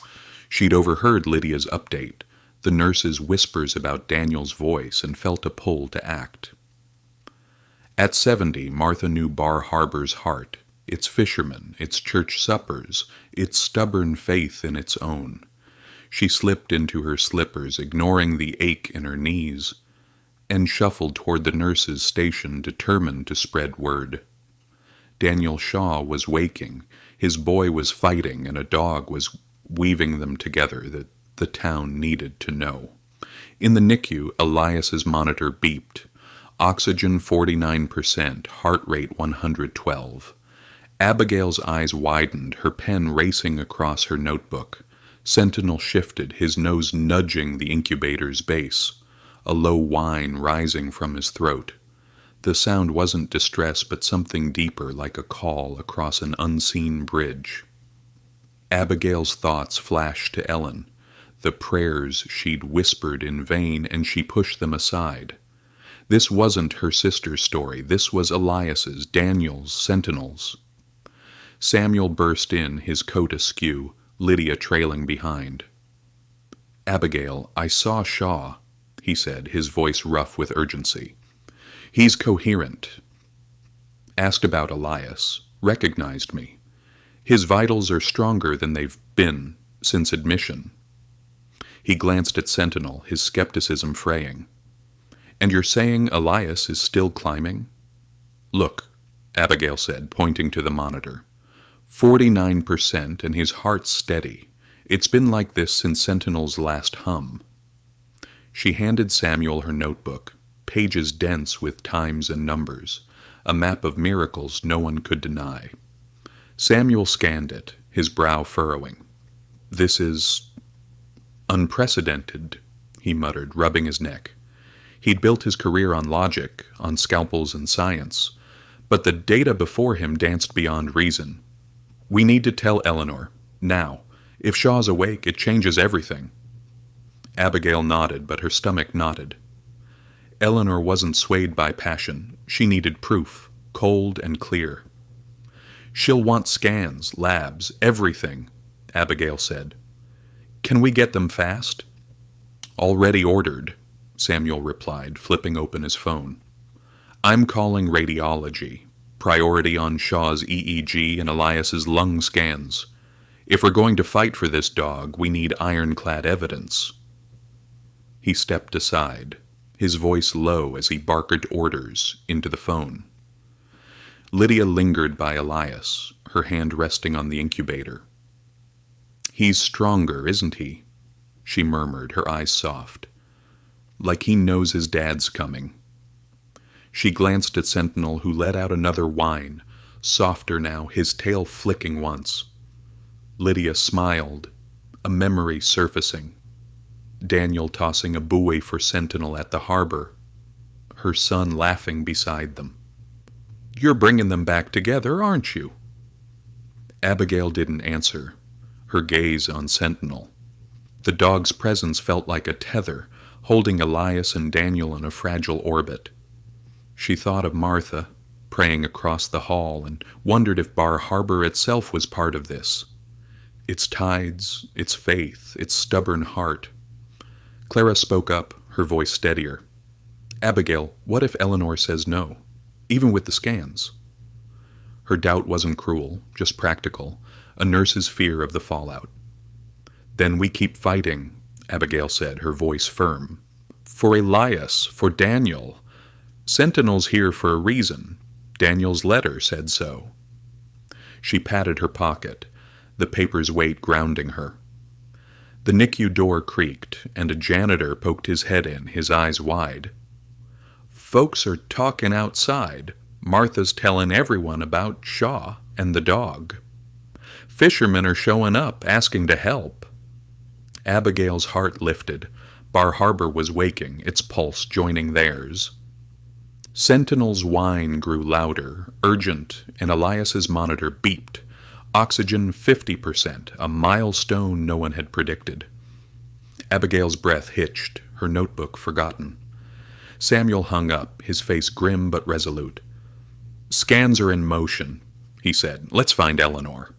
She'd overheard Lydia's update, the nurse's whispers about Daniel's voice, and felt a pull to act. At 70, Martha knew Bar Harbor's heart, its fishermen, its church suppers, its stubborn faith in its own. She slipped into her slippers, ignoring the ache in her knees, and shuffled toward the nurse's station, determined to spread word. Daniel Shaw was waking, his boy was fighting, and a dog was weaving them together that the town needed to know. In the NICU, Elias's monitor beeped. Oxygen 49%, heart rate 112. Abigail's eyes widened, her pen racing across her notebook. Sentinel shifted, his nose nudging the incubator's base, a low whine rising from his throat. The sound wasn't distress, but something deeper, like a call across an unseen bridge. Abigail's thoughts flashed to Ellen, the prayers she'd whispered in vain, and she pushed them aside. This wasn't her sister's story. This was Elias's, Daniel's, Sentinel's. Samuel burst in, his coat askew, Lydia trailing behind. "Abigail, I saw Shaw," he said, his voice rough with urgency. "He's coherent. Asked about Elias. Recognized me. His vitals are stronger than they've been since admission." He glanced at Sentinel, his skepticism fraying. "And you're saying Elias is still climbing?" "Look," Abigail said, pointing to the monitor. 49%, and his heart's steady. It's been like this since Sentinel's last hum. She handed Samuel her notebook, pages dense with times and numbers, a map of miracles no one could deny. Samuel scanned it, his brow furrowing. "This is unprecedented," he muttered, rubbing his neck. He'd built his career on logic, on scalpels and science, but the data before him danced beyond reason. "We need to tell Eleanor, now. If Shaw's awake, it changes everything." Abigail nodded, but her stomach knotted. Eleanor wasn't swayed by passion. She needed proof, cold and clear. "She'll want scans, labs, everything," Abigail said. "Can we get them fast?" "Already ordered," Samuel replied, flipping open his phone. "I'm calling radiology. Priority on Shaw's EEG and Elias's lung scans. If we're going to fight for this dog, we need ironclad evidence." He stepped aside, his voice low as he barked orders into the phone. Lydia lingered by Elias, her hand resting on the incubator. "He's stronger, isn't he?" she murmured, her eyes soft. "Like he knows his dad's coming." She glanced at Sentinel, who let out another whine, softer now, his tail flicking once. Lydia smiled, a memory surfacing. Daniel tossing a buoy for Sentinel at the harbor, her son laughing beside them. "You're bringing them back together, aren't you?" Abigail didn't answer, her gaze on Sentinel. The dog's presence felt like a tether, holding Elias and Daniel in a fragile orbit. She thought of Martha, praying across the hall, and wondered if Bar Harbor itself was part of this. Its tides, its faith, its stubborn heart. Clara spoke up, her voice steadier. "Abigail, what if Eleanor says no, even with the scans?" Her doubt wasn't cruel, just practical, a nurse's fear of the fallout. "Then we keep fighting," Abigail said, her voice firm. "For Elias, for Daniel. Sentinel's here for a reason. Daniel's letter said so." She patted her pocket, the paper's weight grounding her. The NICU door creaked, and a janitor poked his head in, his eyes wide. "Folks are talking outside. Martha's telling everyone about Shaw and the dog. Fishermen are showing up, asking to help." Abigail's heart lifted. Bar Harbor was waking, its pulse joining theirs. Sentinel's whine grew louder, urgent, and Elias's monitor beeped. Oxygen 50%, a milestone no one had predicted. Abigail's breath hitched, her notebook forgotten. Samuel hung up, his face grim but resolute. "Scans are in motion," he said. "Let's find Eleanor."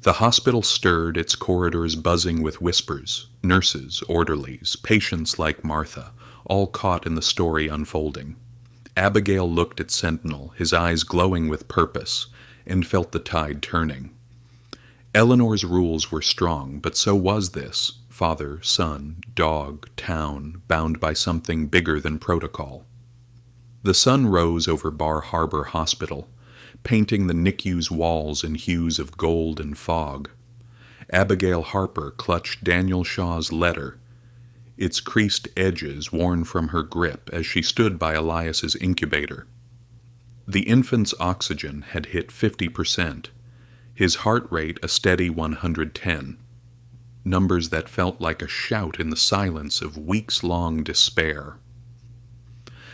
The hospital stirred, its corridors buzzing with whispers, nurses, orderlies, patients like Martha, all caught in the story unfolding. Abigail looked at Sentinel, his eyes glowing with purpose, and felt the tide turning. Eleanor's rules were strong, but so was this: father, son, dog, town, bound by something bigger than protocol. The sun rose over Bar Harbor Hospital, painting the NICU's walls in hues of gold and fog. Abigail Harper clutched Daniel Shaw's letter, its creased edges worn from her grip as she stood by Elias's incubator. The infant's oxygen had hit 50%, his heart rate a steady 110, numbers that felt like a shout in the silence of weeks-long despair.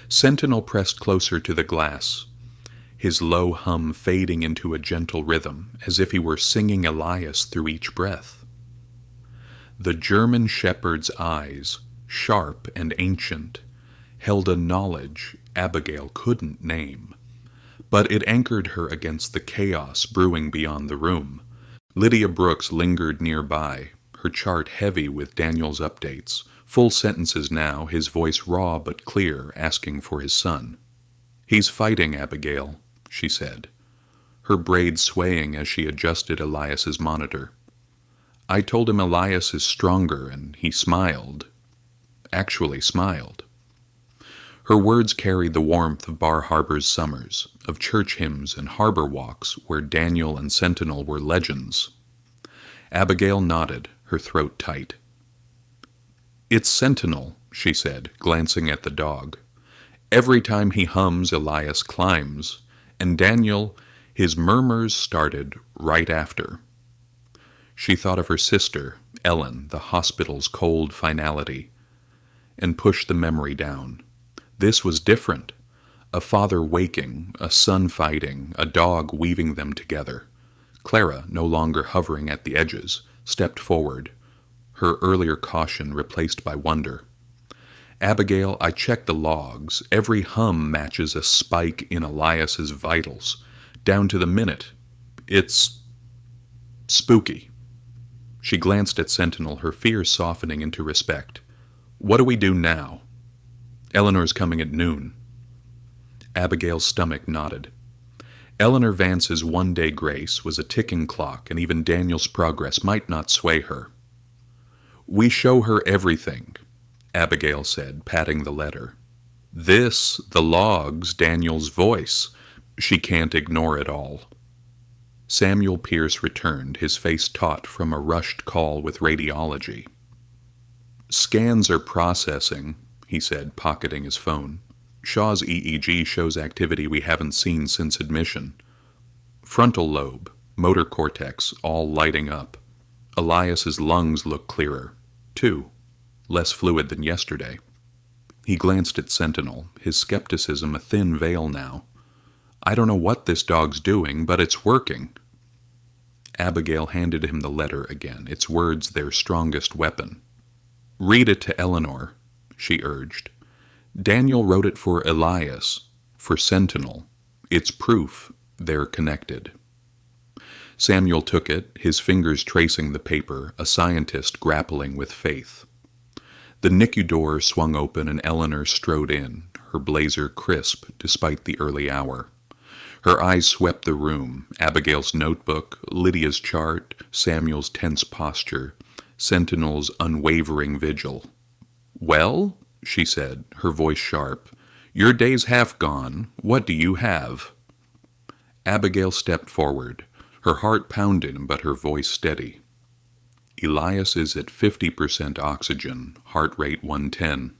Sentinel pressed closer to the glass, his low hum fading into a gentle rhythm, as if he were singing Elias through each breath. The German shepherd's eyes, sharp and ancient, held a knowledge Abigail couldn't name, but it anchored her against the chaos brewing beyond the room. Lydia Brooks lingered nearby, her chart heavy with Daniel's updates, full sentences now, his voice raw but clear, asking for his son. "He's fighting, Abigail," she said, her braids swaying as she adjusted Elias's monitor. "I told him Elias is stronger, and he smiled. Actually smiled." Her words carried the warmth of Bar Harbor's summers, of church hymns and harbor walks where Daniel and Sentinel were legends. Abigail nodded, her throat tight. "It's Sentinel," she said, glancing at the dog. "Every time he hums, Elias climbs, and Daniel, his murmurs started right after." She thought of her sister, Ellen, the hospital's cold finality, and pushed the memory down. This was different. A father waking, a son fighting, a dog weaving them together. Clara, no longer hovering at the edges, stepped forward, her earlier caution replaced by wonder. "Abigail, I checked the logs. Every hum matches a spike in Elias's vitals, down to the minute. It's spooky." She glanced at Sentinel, her fear softening into respect. "What do we do now?" "Eleanor's coming at noon." Abigail's stomach nodded. Eleanor Vance's one-day grace was a ticking clock, and even Daniel's progress might not sway her. "We show her everything," Abigail said, patting the letter. "This, the logs, Daniel's voice. She can't ignore it all." Samuel Pierce returned, his face taut from a rushed call with radiology. "Scans are processing," he said, pocketing his phone. "Shaw's EEG shows activity we haven't seen since admission. Frontal lobe, motor cortex, all lighting up. Elias's lungs look clearer, too, less fluid than yesterday." He glanced at Sentinel, his skepticism a thin veil now. "I don't know what this dog's doing, but it's working." Abigail handed him the letter again, its words their strongest weapon. "Read it to Eleanor," she urged. "Daniel wrote it for Elias, for Sentinel. It's proof they're connected." Samuel took it, his fingers tracing the paper, a scientist grappling with faith. The NICU door swung open and Eleanor strode in, her blazer crisp despite the early hour. Her eyes swept the room, Abigail's notebook, Lydia's chart, Samuel's tense posture, Sentinel's unwavering vigil. "Well," she said, her voice sharp, "your day's half gone. What do you have?" Abigail stepped forward, her heart pounding but her voice steady. "Elias is at 50% oxygen, heart rate 110.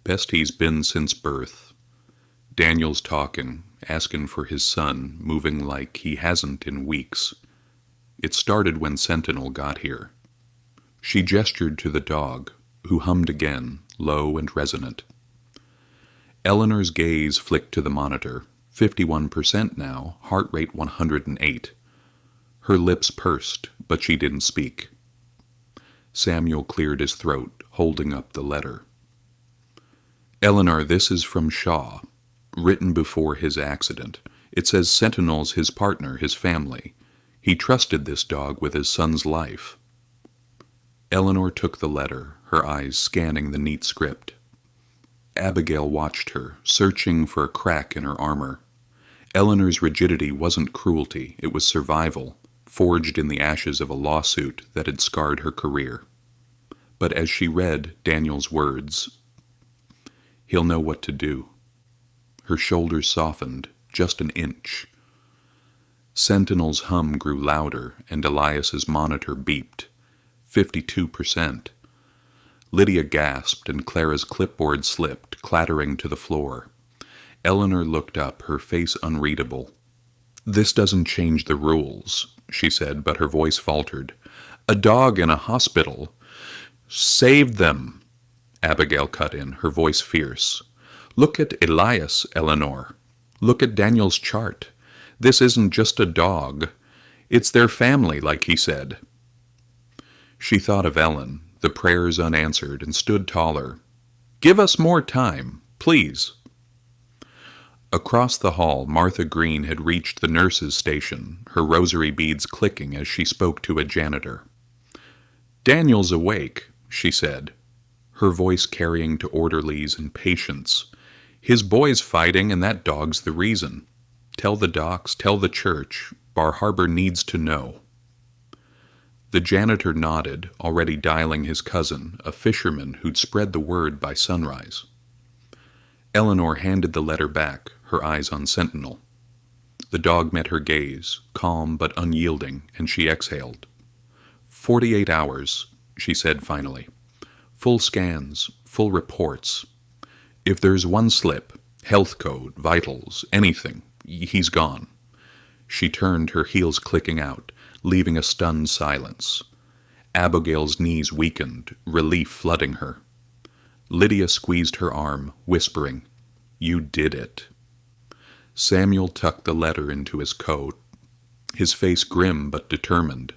Best he's been since birth. Daniel's talking, asking for his son, moving like he hasn't in weeks. It started when Sentinel got here." She gestured to the dog, who hummed again, low and resonant. Eleanor's gaze flicked to the monitor. 51% now, heart rate 108. Her lips pursed, but she didn't speak. Samuel cleared his throat, holding up the letter. "Eleanor, this is from Shaw, written before his accident. It says Sentinel's his partner, his family. He trusted this dog with his son's life." Eleanor took the letter, her eyes scanning the neat script. Abigail watched her, searching for a crack in her armor. Eleanor's rigidity wasn't cruelty, it was survival, forged in the ashes of a lawsuit that had scarred her career. But as she read Daniel's words, "He'll know what to do," her shoulders softened, just an inch. Sentinel's hum grew louder, and Elias's monitor beeped. 52%. Lydia gasped, and Clara's clipboard slipped, clattering to the floor. Eleanor looked up, her face unreadable. "This doesn't change the rules," she said, but her voice faltered. "A dog in a hospital. Saved them," Abigail cut in, her voice fierce. "Look at Elias, Eleanor. Look at Daniel's chart. This isn't just a dog. It's their family, like he said." She thought of Ellen, the prayers unanswered, and stood taller. "Give us more time, please." Across the hall, Martha Green had reached the nurse's station, her rosary beads clicking as she spoke to a janitor. "Daniel's awake," she said, her voice carrying to orderlies and patients. "His boy's fighting, and that dog's the reason. Tell the docs, tell the church. Bar Harbor needs to know." The janitor nodded, already dialing his cousin, a fisherman who'd spread the word by sunrise. Eleanor handed the letter back, her eyes on Sentinel. The dog met her gaze, calm but unyielding, and she exhaled. 48 hours, she said finally. Full scans, full reports. If there's one slip, health code, vitals, anything, he's gone. She turned, her heels clicking out, leaving a stunned silence. Abigail's knees weakened, relief flooding her. Lydia squeezed her arm, whispering, "You did it." Samuel tucked the letter into his coat, his face grim but determined.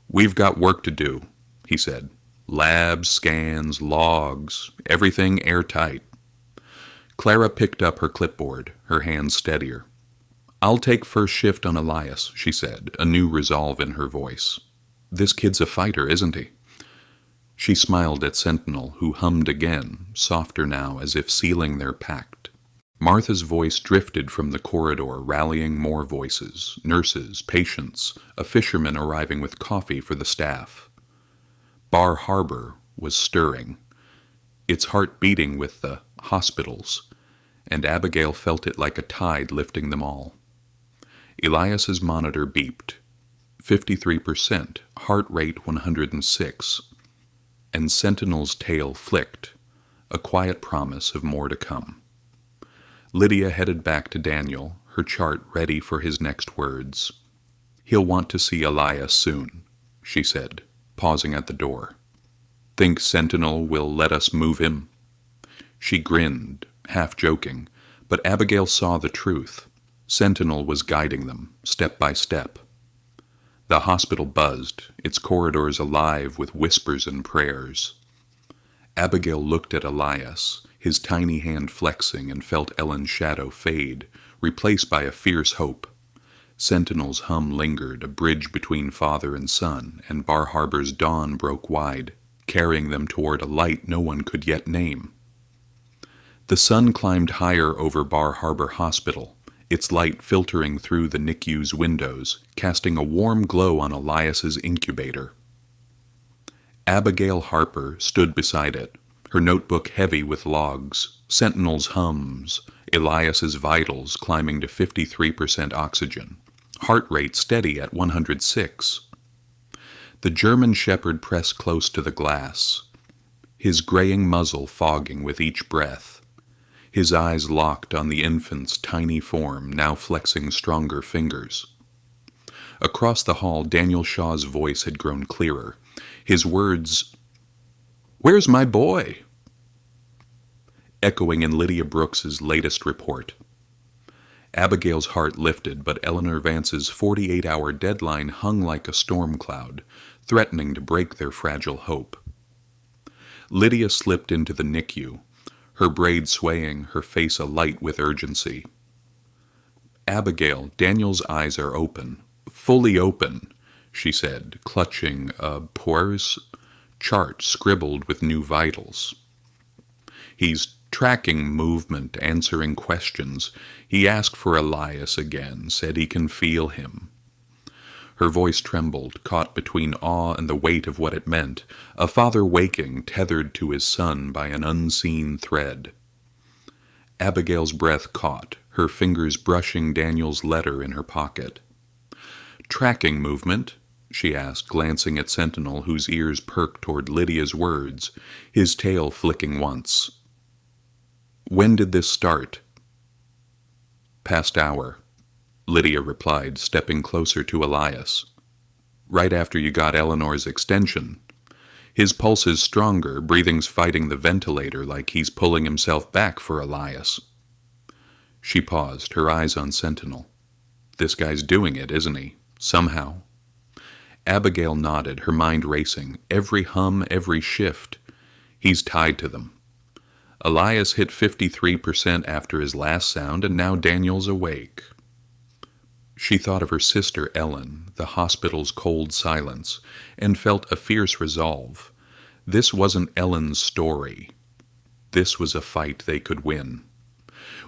"We've got work to do," he said. "Labs, scans, logs, everything airtight." Clara picked up her clipboard, her hands steadier. "I'll take first shift on Elias," she said, a new resolve in her voice. "This kid's a fighter, isn't he?" She smiled at Sentinel, who hummed again, softer now, as if sealing their pact. Martha's voice drifted from the corridor, rallying more voices, nurses, patients, a fisherman arriving with coffee for the staff. Bar Harbor was stirring, its heart beating with the hospitals, and Abigail felt it like a tide lifting them all. Elias's monitor beeped. 53%, heart rate 106, and Sentinel's tail flicked, a quiet promise of more to come. Lydia headed back to Daniel, her chart ready for his next words. "He'll want to see Elias soon," she said, pausing at the door. "Think Sentinel will let us move him?" She grinned, half joking, but Abigail saw the truth. Sentinel was guiding them, step by step. The hospital buzzed, its corridors alive with whispers and prayers. Abigail looked at Elias, his tiny hand flexing, and felt Ellen's shadow fade, replaced by a fierce hope. Sentinel's hum lingered, a bridge between father and son, and Bar Harbor's dawn broke wide, carrying them toward a light no one could yet name. The sun climbed higher over Bar Harbor Hospital, its light filtering through the NICU's windows, casting a warm glow on Elias's incubator. Abigail Harper stood beside it, her notebook heavy with logs, Sentinel's hums, Elias's vitals climbing to 53% oxygen, heart rate steady at 106. The German shepherd pressed close to the glass, his graying muzzle fogging with each breath, his eyes locked on the infant's tiny form, now flexing stronger fingers. Across the hall, Daniel Shaw's voice had grown clearer, his words, "Where's my boy?" echoing in Lydia Brooks's latest report. Abigail's heart lifted, but Eleanor Vance's 48-hour deadline hung like a storm cloud, threatening to break their fragile hope. Lydia slipped into the NICU, her braid swaying, her face alight with urgency. "Abigail, Daniel's eyes are open, fully open," she said, clutching a Poir's chart scribbled with new vitals. "He's Tracking movement, answering questions. He asked for Elias again, said he can feel him. Her voice trembled, caught between awe and the weight of what it meant, a father waking, tethered to his son by an unseen thread. Abigail's breath caught, her fingers brushing Daniel's letter in her pocket. Tracking movement? She asked, glancing at Sentinel, whose ears perked toward Lydia's words, his tail flicking once. When did this start? Past hour, Lydia replied, stepping closer to Elias. Right after you got Eleanor's extension. His pulse is stronger, breathing's fighting the ventilator like he's pulling himself back for Elias. She paused, her eyes on Sentinel. This guy's doing it, isn't he? Somehow. Abigail nodded, her mind racing. Every hum, every shift. He's tied to them. Elias hit 53% after his last sound, and now Daniel's awake. She thought of her sister Ellen, the hospital's cold silence, and felt a fierce resolve. This wasn't Ellen's story. This was a fight they could win.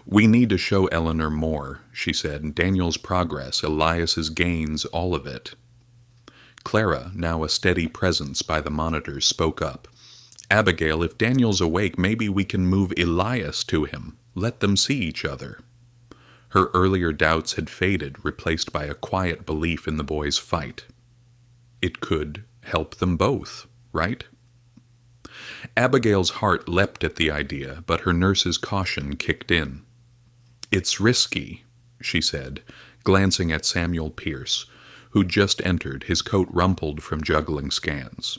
We need to show Eleanor more, she said. Daniel's progress, Elias's gains, all of it. Clara, now a steady presence by the monitors, spoke up. Abigail, if Daniel's awake, maybe we can move Elias to him. Let them see each other. Her earlier doubts had faded, replaced by a quiet belief in the boy's fight. It could help them both, right? Abigail's heart leapt at the idea, but her nurse's caution kicked in. It's risky, she said, glancing at Samuel Pierce, who'd just entered, his coat rumpled from juggling scans.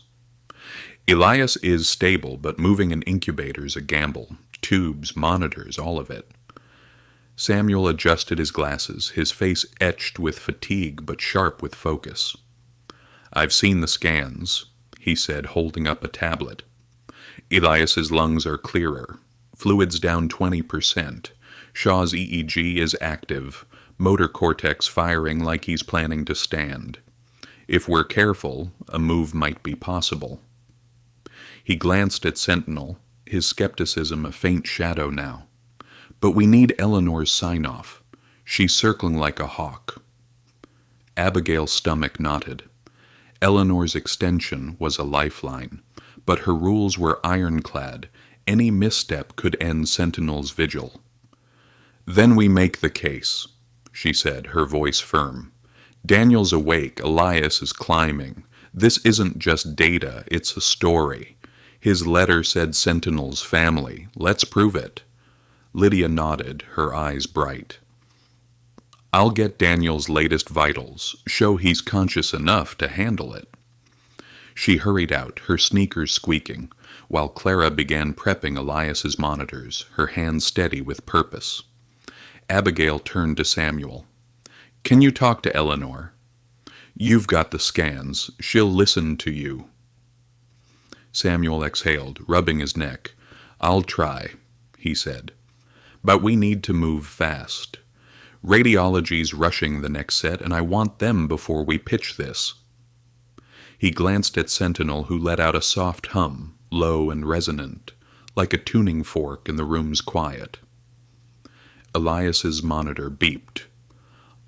Elias is stable, but moving an incubator's a gamble. Tubes, monitors, all of it. Samuel adjusted his glasses, his face etched with fatigue but sharp with focus. I've seen the scans, he said, holding up a tablet. Elias's lungs are clearer. Fluids down 20%. Shaw's EEG is active. Motor cortex firing like he's planning to stand. If we're careful, a move might be possible. He glanced at Sentinel, his skepticism a faint shadow now. But we need Eleanor's sign-off. She's circling like a hawk. Abigail's stomach knotted. Eleanor's extension was a lifeline, but her rules were ironclad. Any misstep could end Sentinel's vigil. Then we make the case, she said, her voice firm. Daniel's awake, Elias is climbing. This isn't just data, it's a story. His letter said Sentinel's family. Let's prove it. Lydia nodded, her eyes bright. I'll get Daniel's latest vitals, show he's conscious enough to handle it. She hurried out, her sneakers squeaking, while Clara began prepping Elias's monitors, her hands steady with purpose. Abigail turned to Samuel. Can you talk to Eleanor? You've got the scans. She'll listen to you. Samuel exhaled, rubbing his neck. I'll try, he said. But we need to move fast. Radiology's rushing the next set, and I want them before we pitch this. He glanced at Sentinel, who let out a soft hum, low and resonant, like a tuning fork in the room's quiet. Elias's monitor beeped.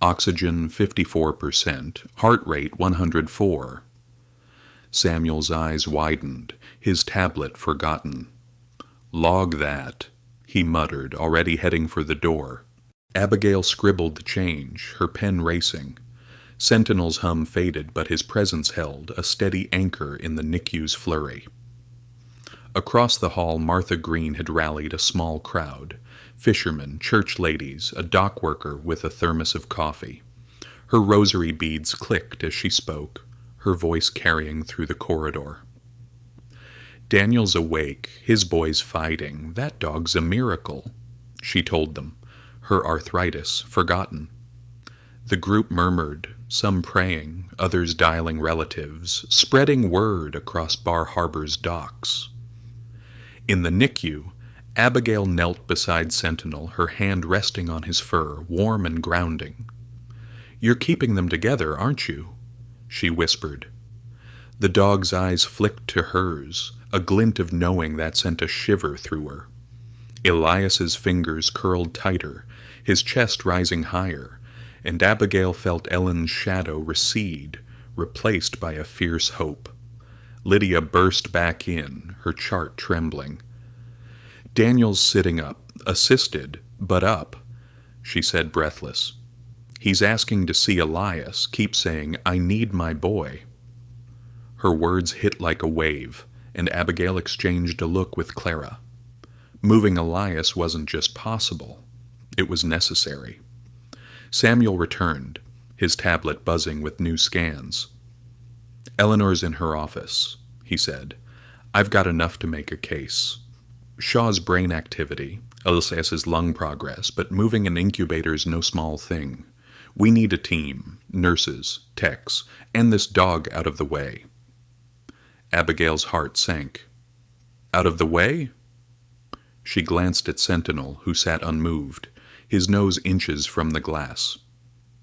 Oxygen 54%, heart rate 104. Samuel's eyes widened, his tablet forgotten. Log that, he muttered, already heading for the door. Abigail scribbled the change, her pen racing. Sentinel's hum faded, but his presence held, a steady anchor in the NICU's flurry. Across the hall, Martha Green had rallied a small crowd. Fishermen, church ladies, a dock worker with a thermos of coffee. Her rosary beads clicked as she spoke, her voice carrying through the corridor. Daniel's awake, his boy's fighting. That dog's a miracle, she told them, her arthritis forgotten. The group murmured, some praying, others dialing relatives, spreading word across Bar Harbor's docks. In the NICU, Abigail knelt beside Sentinel, her hand resting on his fur, warm and grounding. You're keeping them together, aren't you? She whispered. The dog's eyes flicked to hers, a glint of knowing that sent a shiver through her. Elias's fingers curled tighter, his chest rising higher, and Abigail felt Ellen's shadow recede, replaced by a fierce hope. Lydia burst back in, her chart trembling. "Daniel's sitting up, assisted, but up," she said, breathless. "He's asking to see Elias, keep saying, 'I need my boy.'" Her words hit like a wave, and Abigail exchanged a look with Clara. Moving Elias wasn't just possible, it was necessary. Samuel returned, his tablet buzzing with new scans. "Eleanor's in her office," he said. "I've got enough to make a case. Shaw's brain activity, Elias's lung progress, but moving an incubator's no small thing. We need a team, nurses, techs, and this dog out of the way." Abigail's heart sank. "Out of the way?" She glanced at Sentinel, who sat unmoved, his nose inches from the glass.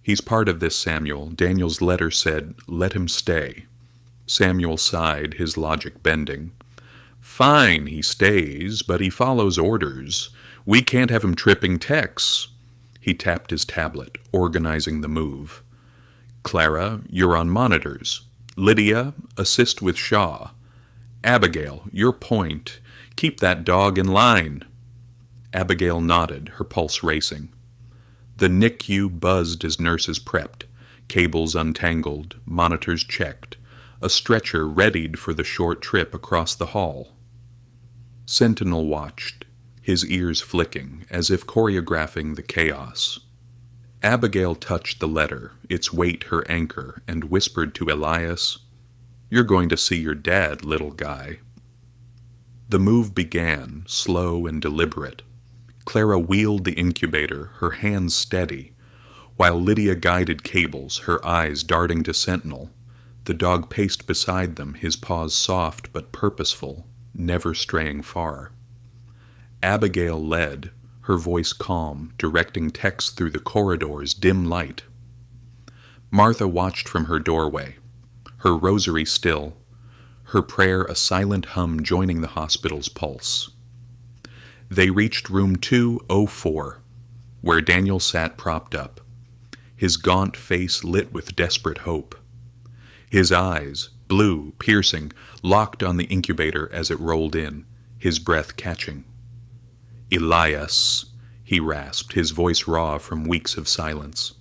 "He's part of this, Samuel. Daniel's letter said, 'Let him stay.'" Samuel sighed, his logic bending. "Fine, he stays, but he follows orders. We can't have him tripping techs." He tapped his tablet, organizing the move. "Clara, you're on monitors. Lydia, assist with Shaw. Abigail, your point. Keep that dog in line." Abigail nodded, her pulse racing. The NICU buzzed as nurses prepped, cables untangled, monitors checked, a stretcher readied for the short trip across the hall. Sentinel watched, his ears flicking, as if choreographing the chaos. Abigail touched the letter, its weight her anchor, and whispered to Elias, "You're going to see your dad, little guy." The move began, slow and deliberate. Clara wheeled the incubator, her hands steady, while Lydia guided cables, her eyes darting to Sentinel. The dog paced beside them, his paws soft but purposeful, never straying far. Abigail led, her voice calm, directing techs through the corridor's dim light. Martha watched from her doorway, her rosary still, her prayer a silent hum joining the hospital's pulse. They reached room 204, where Daniel sat propped up, his gaunt face lit with desperate hope. His eyes, blue, piercing, locked on the incubator as it rolled in, his breath catching. "Elias," he rasped, his voice raw from weeks of silence.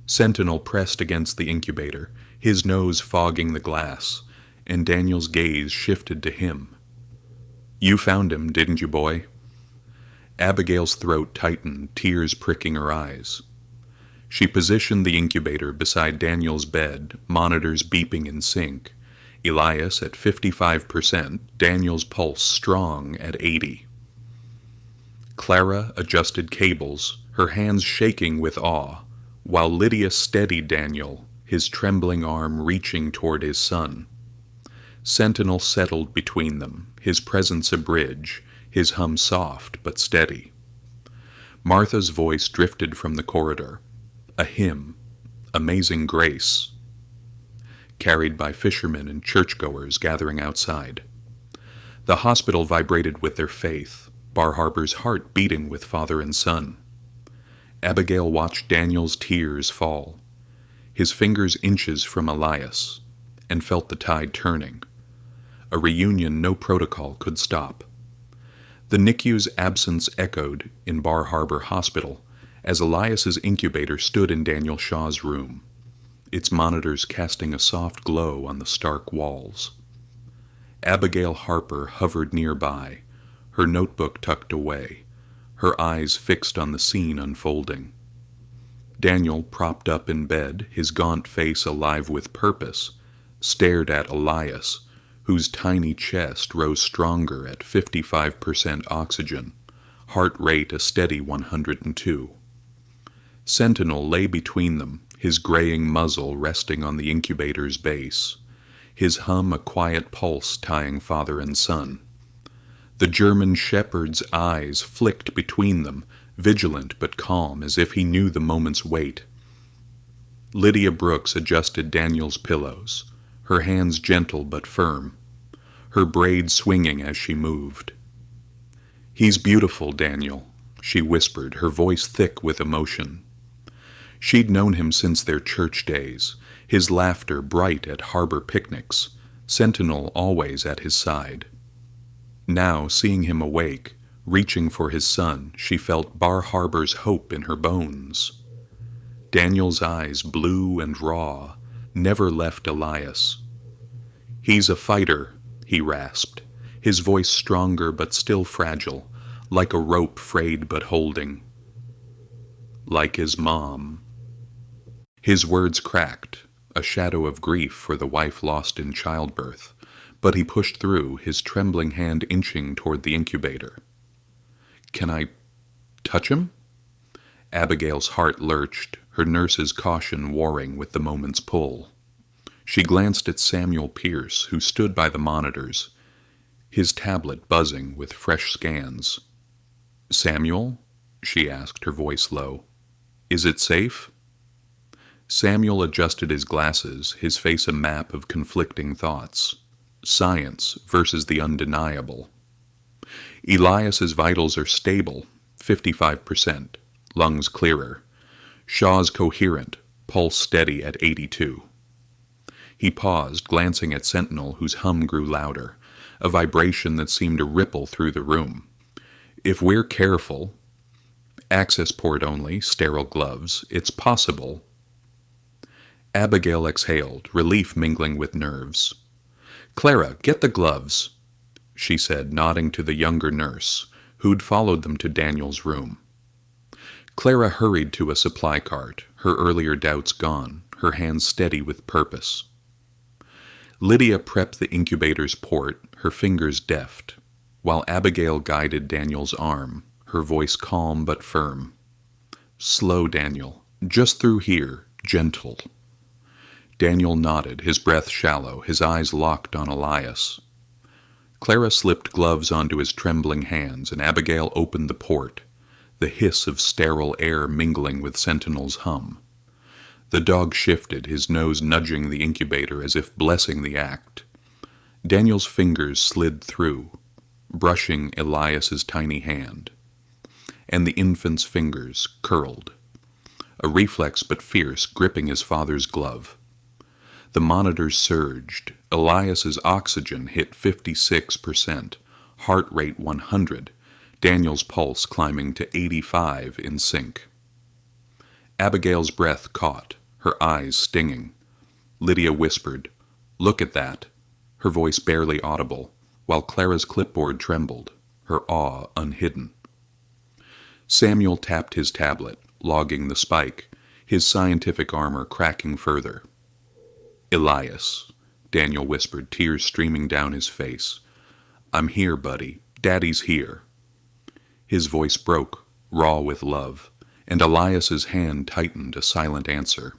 Sentinel pressed against the incubator, his nose fogging the glass, and Daniel's gaze shifted to him. "You found him, didn't you, boy?" Abigail's throat tightened, tears pricking her eyes. She positioned the incubator beside Daniel's bed, monitors beeping in sync. Elias at 55%, Daniel's pulse strong at 80. Clara adjusted cables, her hands shaking with awe, while Lydia steadied Daniel, his trembling arm reaching toward his son. Sentinel settled between them, his presence a bridge, his hum soft but steady. Martha's voice drifted from the corridor, a hymn, Amazing Grace, carried by fishermen and churchgoers gathering outside. The hospital vibrated with their faith, Bar Harbor's heart beating with father and son. Abigail watched Daniel's tears fall, his fingers inches from Elias, and felt the tide turning. A reunion no protocol could stop. The NICU's absence echoed in Bar Harbor Hospital as Elias's incubator stood in Daniel Shaw's room, its monitors casting a soft glow on the stark walls. Abigail Harper hovered nearby, her notebook tucked away, her eyes fixed on the scene unfolding. Daniel, propped up in bed, his gaunt face alive with purpose, stared at Elias, whose tiny chest rose stronger at 55% oxygen, heart rate a steady 102. Sentinel lay between them, his graying muzzle resting on the incubator's base, his hum a quiet pulse tying father and son. The German shepherd's eyes flicked between them, vigilant but calm, as if he knew the moment's weight. Lydia Brooks adjusted Daniel's pillows, her hands gentle but firm, her braid swinging as she moved. "He's beautiful, Daniel," she whispered, her voice thick with emotion. She'd known him since their church days, his laughter bright at harbor picnics, Sentinel always at his side. Now, seeing him awake, reaching for his son, she felt Bar Harbor's hope in her bones. Daniel's eyes, blue and raw, never left Elias. "He's a fighter," he rasped, his voice stronger but still fragile, like a rope frayed but holding. "Like his mom." His words cracked, a shadow of grief for the wife lost in childbirth, but he pushed through, his trembling hand inching toward the incubator. "Can I touch him?" Abigail's heart lurched, her nurse's caution warring with the moment's pull. She glanced at Samuel Pierce, who stood by the monitors, his tablet buzzing with fresh scans. "Samuel?" she asked, her voice low. "Is it safe?" Samuel adjusted his glasses, his face a map of conflicting thoughts. Science versus the undeniable. "Elias's vitals are stable, 55%, lungs clearer. Shaw's coherent, pulse steady at 82. He paused, glancing at Sentinel, whose hum grew louder, a vibration that seemed to ripple through the room. "If we're careful, access port only, sterile gloves, it's possible." Abigail exhaled, relief mingling with nerves. "Clara, get the gloves," she said, nodding to the younger nurse, who'd followed them to Daniel's room. Clara hurried to a supply cart, her earlier doubts gone, her hands steady with purpose. Lydia prepped the incubator's port, her fingers deft, while Abigail guided Daniel's arm, her voice calm but firm. "Slow, Daniel. Just through here. Gentle." Daniel nodded, his breath shallow, his eyes locked on Elias. Clara slipped gloves onto his trembling hands, and Abigail opened the port, the hiss of sterile air mingling with Sentinel's hum. The dog shifted, his nose nudging the incubator as if blessing the act. Daniel's fingers slid through, brushing Elias's tiny hand, and the infant's fingers curled, a reflex but fierce, gripping his father's glove. The monitors surged. Elias's oxygen hit 56%, heart rate 100, Daniel's pulse climbing to 85 in sync. Abigail's breath caught, her eyes stinging. Lydia whispered, "Look at that," her voice barely audible, while Clara's clipboard trembled, her awe unhidden. Samuel tapped his tablet, logging the spike, his scientific armor cracking further. "Elias," Daniel whispered, tears streaming down his face. "I'm here, buddy. Daddy's here." His voice broke, raw with love, and Elias's hand tightened a silent answer.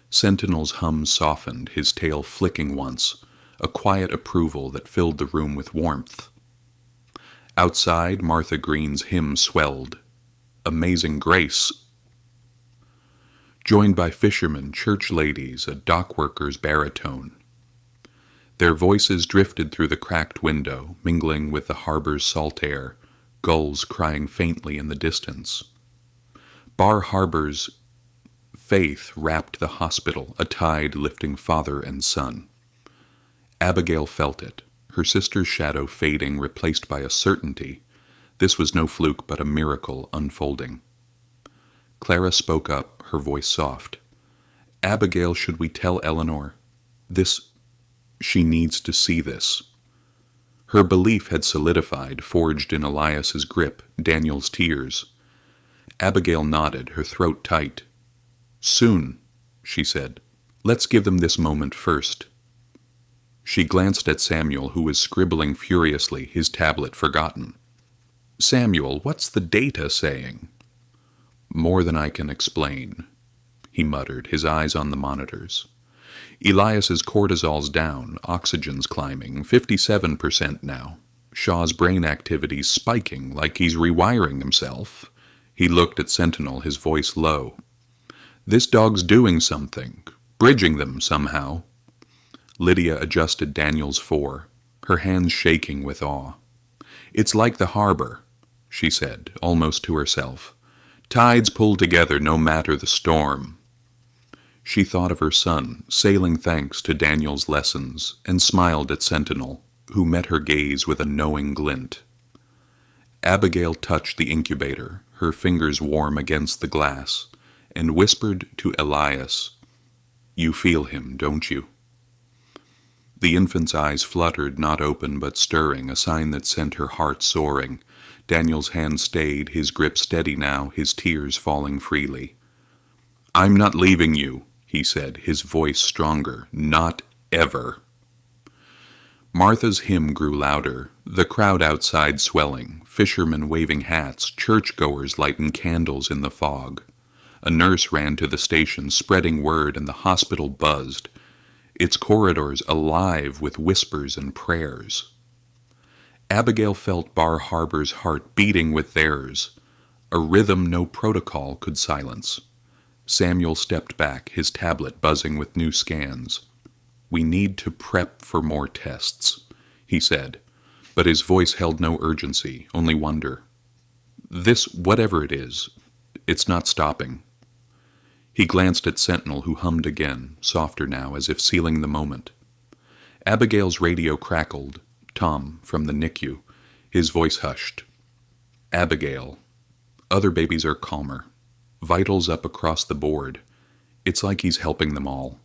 Sentinel's hum softened, his tail flicking once, a quiet approval that filled the room with warmth. Outside, Martha Green's hymn swelled. "Amazing Grace," joined by fishermen, church ladies, a dockworker's baritone. Their voices drifted through the cracked window, mingling with the harbor's salt air, gulls crying faintly in the distance. Bar Harbor's faith wrapped the hospital, a tide lifting father and son. Abigail felt it, her sister's shadow fading, replaced by a certainty. This was no fluke, but a miracle unfolding. Clara spoke up, her voice soft. "Abigail, should we tell Eleanor? She needs to see this." Her belief had solidified, forged in Elias's grip, Daniel's tears. Abigail nodded, her throat tight. "Soon," she said. "Let's give them this moment first." She glanced at Samuel, who was scribbling furiously, his tablet forgotten. "Samuel, what's the data saying?" "More than I can explain," he muttered, his eyes on the monitors. "Elias's cortisol's down, oxygen's climbing, 57% now. Shaw's brain activity's spiking, like he's rewiring himself." He looked at Sentinel, his voice low. "This dog's doing something, bridging them somehow." Lydia adjusted Daniel's 4, her hands shaking with awe. "It's like the harbor," she said, almost to herself. "Tides pull together no matter the storm." She thought of her son, sailing thanks to Daniel's lessons, and smiled at Sentinel, who met her gaze with a knowing glint. Abigail touched the incubator, her fingers warm against the glass, and whispered to Elias, "You feel him, don't you?" The infant's eyes fluttered, not open but stirring, a sign that sent her heart soaring. Daniel's hand stayed, his grip steady now, his tears falling freely. "I'm not leaving you," he said, his voice stronger. "Not ever." Martha's hymn grew louder, the crowd outside swelling, fishermen waving hats, churchgoers lighting candles in the fog. A nurse ran to the station, spreading word, and the hospital buzzed, its corridors alive with whispers and prayers. Abigail felt Bar Harbor's heart beating with theirs, a rhythm no protocol could silence. Samuel stepped back, his tablet buzzing with new scans. "We need to prep for more tests," he said, but his voice held no urgency, only wonder. "This, whatever it is, it's not stopping." He glanced at Sentinel, who hummed again, softer now, as if sealing the moment. Abigail's radio crackled. Tom, from the NICU, his voice hushed. "Abigail, other babies are calmer. Vitals up across the board. It's like he's helping them all."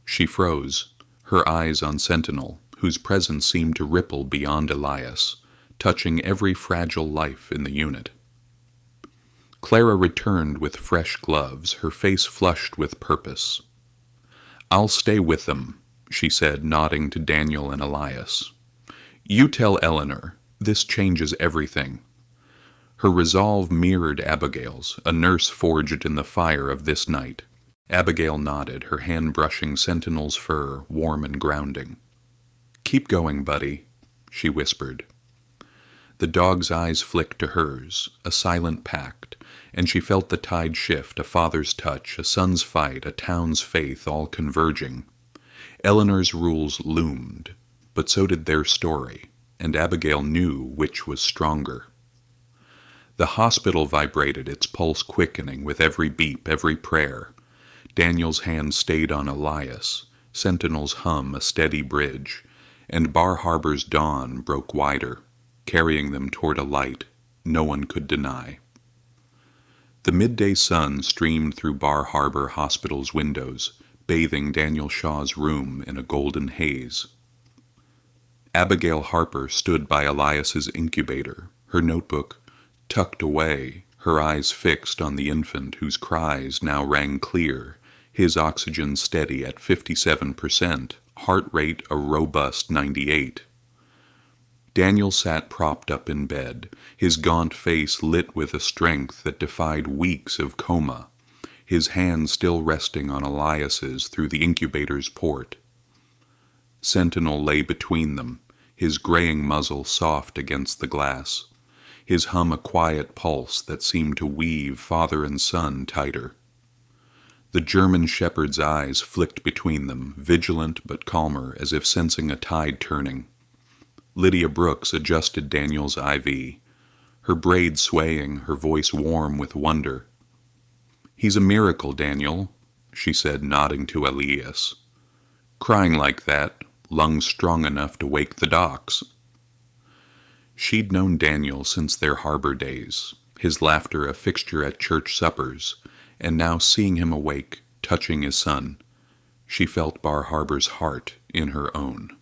She froze, her eyes on Sentinel, whose presence seemed to ripple beyond Elias, touching every fragile life in the unit. Clara returned with fresh gloves, her face flushed with purpose. "I'll stay with them," she said, nodding to Daniel and Elias. "You tell Eleanor. This changes everything." Her resolve mirrored Abigail's, a nurse forged in the fire of this night. Abigail nodded, her hand brushing Sentinel's fur, warm and grounding. "Keep going, buddy," she whispered. The dog's eyes flicked to hers, a silent pact, and she felt the tide shift, a father's touch, a son's fight, a town's faith, all converging. Eleanor's rules loomed, but so did their story, and Abigail knew which was stronger. The hospital vibrated, its pulse quickening with every beep, every prayer. Daniel's hand stayed on Elias, Sentinel's hum a steady bridge, and Bar Harbor's dawn broke wider, carrying them toward a light no one could deny. The midday sun streamed through Bar Harbor Hospital's windows, bathing Daniel Shaw's room in a golden haze. Abigail Harper stood by Elias's incubator, her notebook tucked away, her eyes fixed on the infant whose cries now rang clear, his oxygen steady at 57%, heart rate a robust 98. Daniel sat propped up in bed, his gaunt face lit with a strength that defied weeks of coma, his hand still resting on Elias's through the incubator's port. Sentinel lay between them, his graying muzzle soft against the glass, his hum a quiet pulse that seemed to weave father and son tighter. The German shepherd's eyes flicked between them, vigilant but calmer, as if sensing a tide turning. Lydia Brooks adjusted Daniel's IV, her braid swaying, her voice warm with wonder. "He's a miracle, Daniel," she said, nodding to Elias. "Crying like that, lungs strong enough to wake the docs." She'd known Daniel since their harbor days, his laughter a fixture at church suppers, and now seeing him awake, touching his son, she felt Bar Harbor's heart in her own.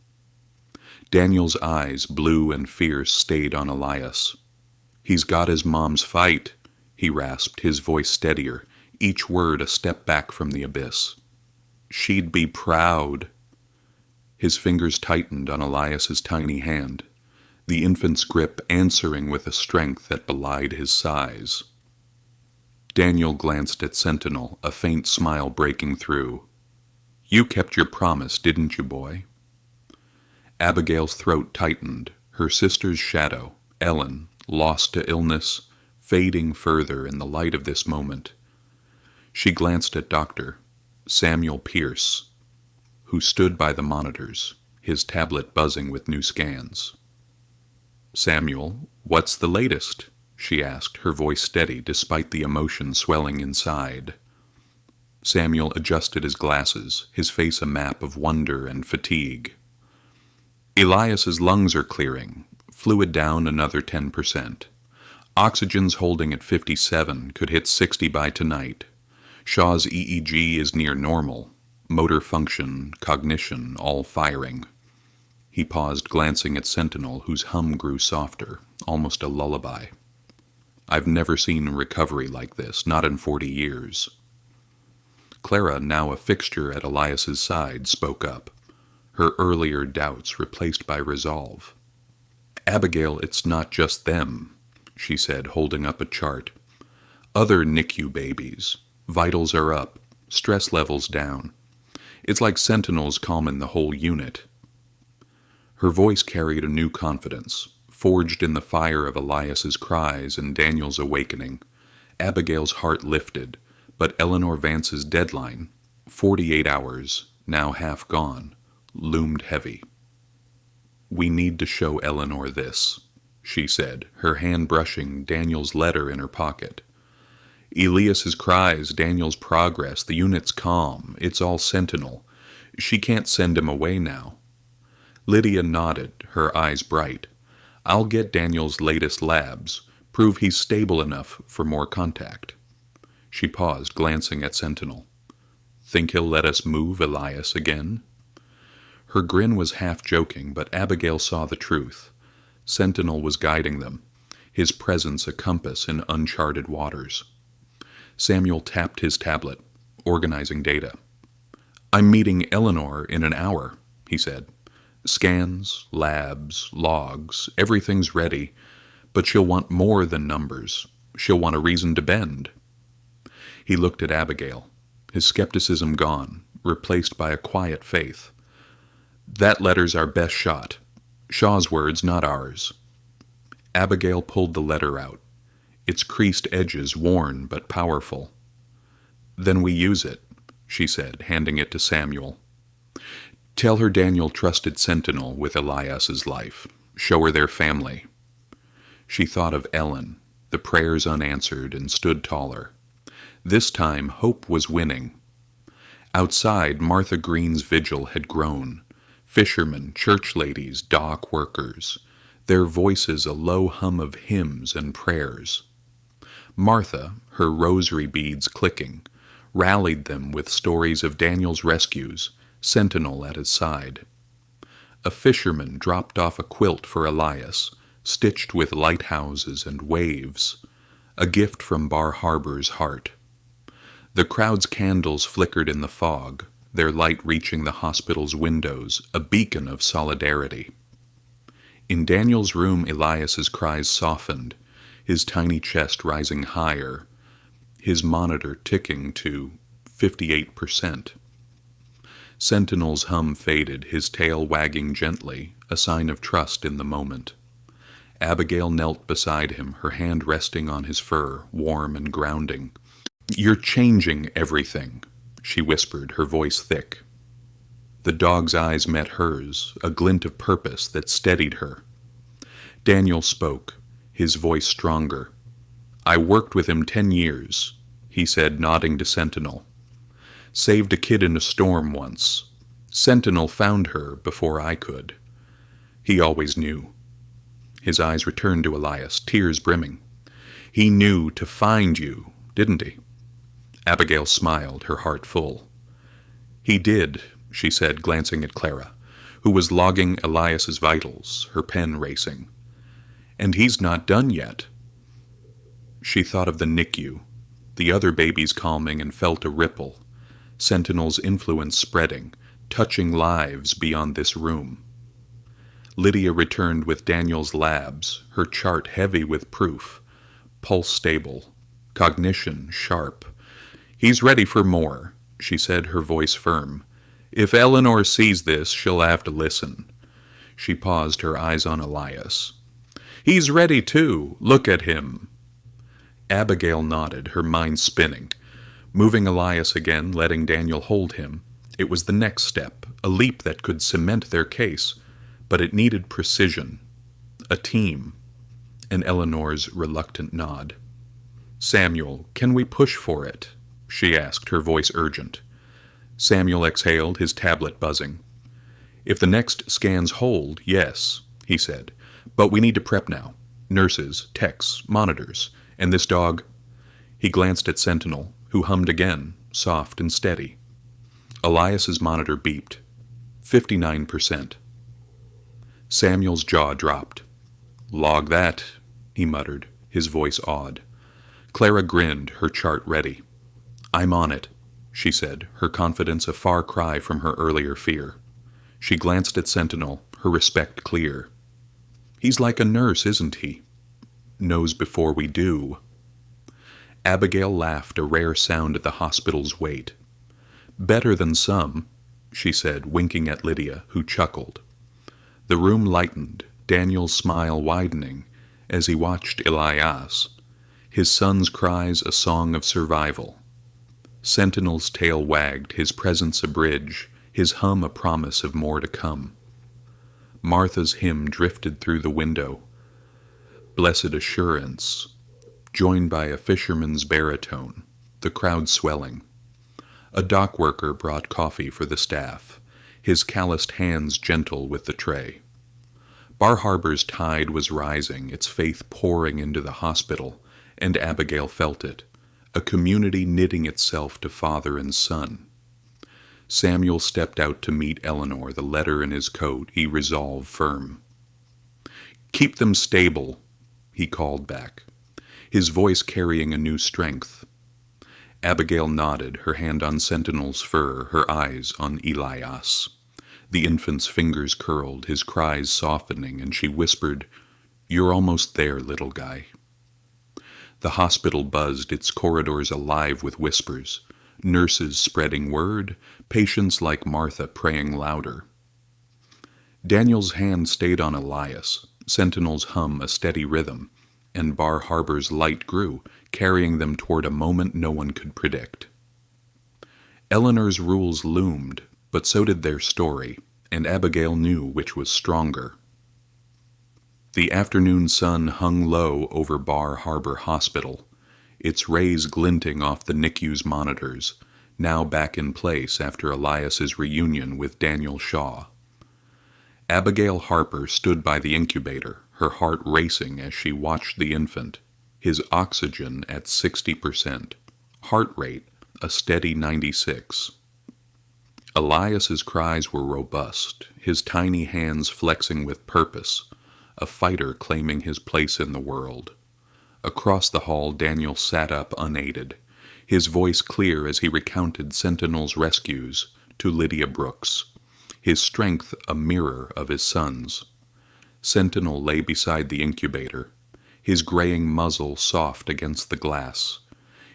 Daniel's eyes, blue and fierce, stayed on Elias. "He's got his mom's fight," he rasped, his voice steadier, each word a step back from the abyss. "She'd be proud." His fingers tightened on Elias's tiny hand, the infant's grip answering with a strength that belied his size. Daniel glanced at Sentinel, a faint smile breaking through. "You kept your promise, didn't you, boy?" Abigail's throat tightened, her sister's shadow, Ellen, lost to illness, fading further in the light of this moment. She glanced at Dr. Samuel Pierce, who stood by the monitors, his tablet buzzing with new scans. "Samuel, what's the latest?" she asked, her voice steady despite the emotion swelling inside. Samuel adjusted his glasses, his face a map of wonder and fatigue. "Elias's lungs are clearing. Fluid down another 10%. Oxygen's holding at 57, could hit 60 by tonight. Shaw's EEG is near normal. Motor function, cognition, all firing." He paused, glancing at Sentinel, whose hum grew softer, almost a lullaby. "I've never seen recovery like this, not in 40 years. Clara, now a fixture at Elias's side, spoke up, her earlier doubts replaced by resolve. "Abigail, it's not just them," she said, holding up a chart. "Other NICU babies. Vitals are up, stress levels down. It's like Sentinels calming the whole unit." Her voice carried a new confidence, forged in the fire of Elias's cries and Daniel's awakening. Abigail's heart lifted, but Eleanor Vance's deadline, 48 hours, now half gone, loomed heavy. "We need to show Eleanor this," she said, her hand brushing Daniel's letter in her pocket. "Elias's cries, Daniel's progress, the unit's calm, it's all Sentinel. She can't send him away now." Lydia nodded, her eyes bright. "I'll get Daniel's latest labs, prove he's stable enough for more contact." She paused, glancing at Sentinel. "Think he'll let us move Elias again?" Her grin was half joking, but Abigail saw the truth. Sentinel was guiding them, his presence a compass in uncharted waters. Samuel tapped his tablet, organizing data. "I'm meeting Eleanor in an hour," he said. "Scans, labs, logs, everything's ready, but she'll want more than numbers. She'll want a reason to bend." He looked at Abigail, his skepticism gone, replaced by a quiet faith. "That letter's our best shot. Shaw's words, not ours." Abigail pulled the letter out, its creased edges worn but powerful. "Then we use it," she said, handing it to Samuel. "Tell her Daniel trusted Sentinel with Elias's life. Show her their family." She thought of Ellen, the prayers unanswered, and stood taller. This time, hope was winning. Outside, Martha Green's vigil had grown. Fishermen, church ladies, dock workers, their voices a low hum of hymns and prayers. Martha, her rosary beads clicking, rallied them with stories of Daniel's rescues, Sentinel at his side. A fisherman dropped off a quilt for Elias, stitched with lighthouses and waves, a gift from Bar Harbor's heart. The crowd's candles flickered in the fog, their light reaching the hospital's windows, a beacon of solidarity. In Daniel's room, Elias's cries softened, his tiny chest rising higher, his monitor ticking to 58%. Sentinel's hum faded, his tail wagging gently, a sign of trust in the moment. Abigail knelt beside him, her hand resting on his fur, warm and grounding. "You're changing everything," she whispered, her voice thick. The dog's eyes met hers, a glint of purpose that steadied her. Daniel spoke, his voice stronger. "I worked with him 10 years, he said, nodding to Sentinel. "Saved a kid in a storm once. Sentinel found her before I could. He always knew." His eyes returned to Elias, tears brimming. "He knew to find you, didn't he?" Abigail smiled, her heart full. "He did," she said, glancing at Clara, who was logging Elias's vitals, her pen racing. "And he's not done yet." She thought of the NICU, the other babies calming, and felt a ripple. Sentinel's influence spreading, touching lives beyond this room. Lydia returned with Daniel's labs, her chart heavy with proof. Pulse stable, cognition sharp. "He's ready for more," she said, her voice firm. "If Eleanor sees this, she'll have to listen." She paused, her eyes on Elias. "He's ready too. Look at him." Abigail nodded, her mind spinning. Moving Elias again, letting Daniel hold him. It was the next step, a leap that could cement their case, but it needed precision. A team, and Eleanor's reluctant nod. Samuel, can we push for it? She asked, her voice urgent. Samuel exhaled, his tablet buzzing. If the next scans hold, yes, he said. But we need to prep now. Nurses, techs, monitors, and this dog. He glanced at Sentinel, who hummed again, soft and steady. Elias's monitor beeped. 59%. Samuel's jaw dropped. Log that, he muttered, his voice awed. Clara grinned, her chart ready. I'm on it, she said, her confidence a far cry from her earlier fear. She glanced at Sentinel, her respect clear. He's like a nurse, isn't he? Knows before we do. Abigail laughed, a rare sound at the hospital's weight. Better than some, she said, winking at Lydia, who chuckled. The room lightened, Daniel's smile widening, as he watched Elias, his son's cries a song of survival. Sentinel's tail wagged, his presence a bridge, his hum a promise of more to come. Martha's hymn drifted through the window. Blessed assurance, joined by a fisherman's baritone, the crowd swelling. A dock worker brought coffee for the staff, his calloused hands gentle with the tray. Bar Harbor's tide was rising, its faith pouring into the hospital, and Abigail felt it, a community knitting itself to father and son. Samuel stepped out to meet Eleanor, the letter in his coat, he resolved firm. Keep them stable, he called back, his voice carrying a new strength. Abigail nodded, her hand on Sentinel's fur, her eyes on Elias. The infant's fingers curled, his cries softening, and she whispered, You're almost there, little guy. The hospital buzzed, its corridors alive with whispers, nurses spreading word, patients like Martha praying louder. Daniel's hand stayed on Elias, Sentinel's hum a steady rhythm, and Bar Harbor's light grew, carrying them toward a moment no one could predict. Eleanor's rules loomed, but so did their story, and Abigail knew which was stronger. The afternoon sun hung low over Bar Harbor Hospital, its rays glinting off the NICU's monitors, now back in place after Elias's reunion with Daniel Shaw. Abigail Harper stood by the incubator, her heart racing as she watched the infant, his oxygen at 60%, heart rate a steady 96. Elias's cries were robust, his tiny hands flexing with purpose, a fighter claiming his place in the world. Across the hall, Daniel sat up unaided, his voice clear as he recounted Sentinel's rescues to Lydia Brooks, his strength a mirror of his son's. Sentinel lay beside the incubator, his graying muzzle soft against the glass,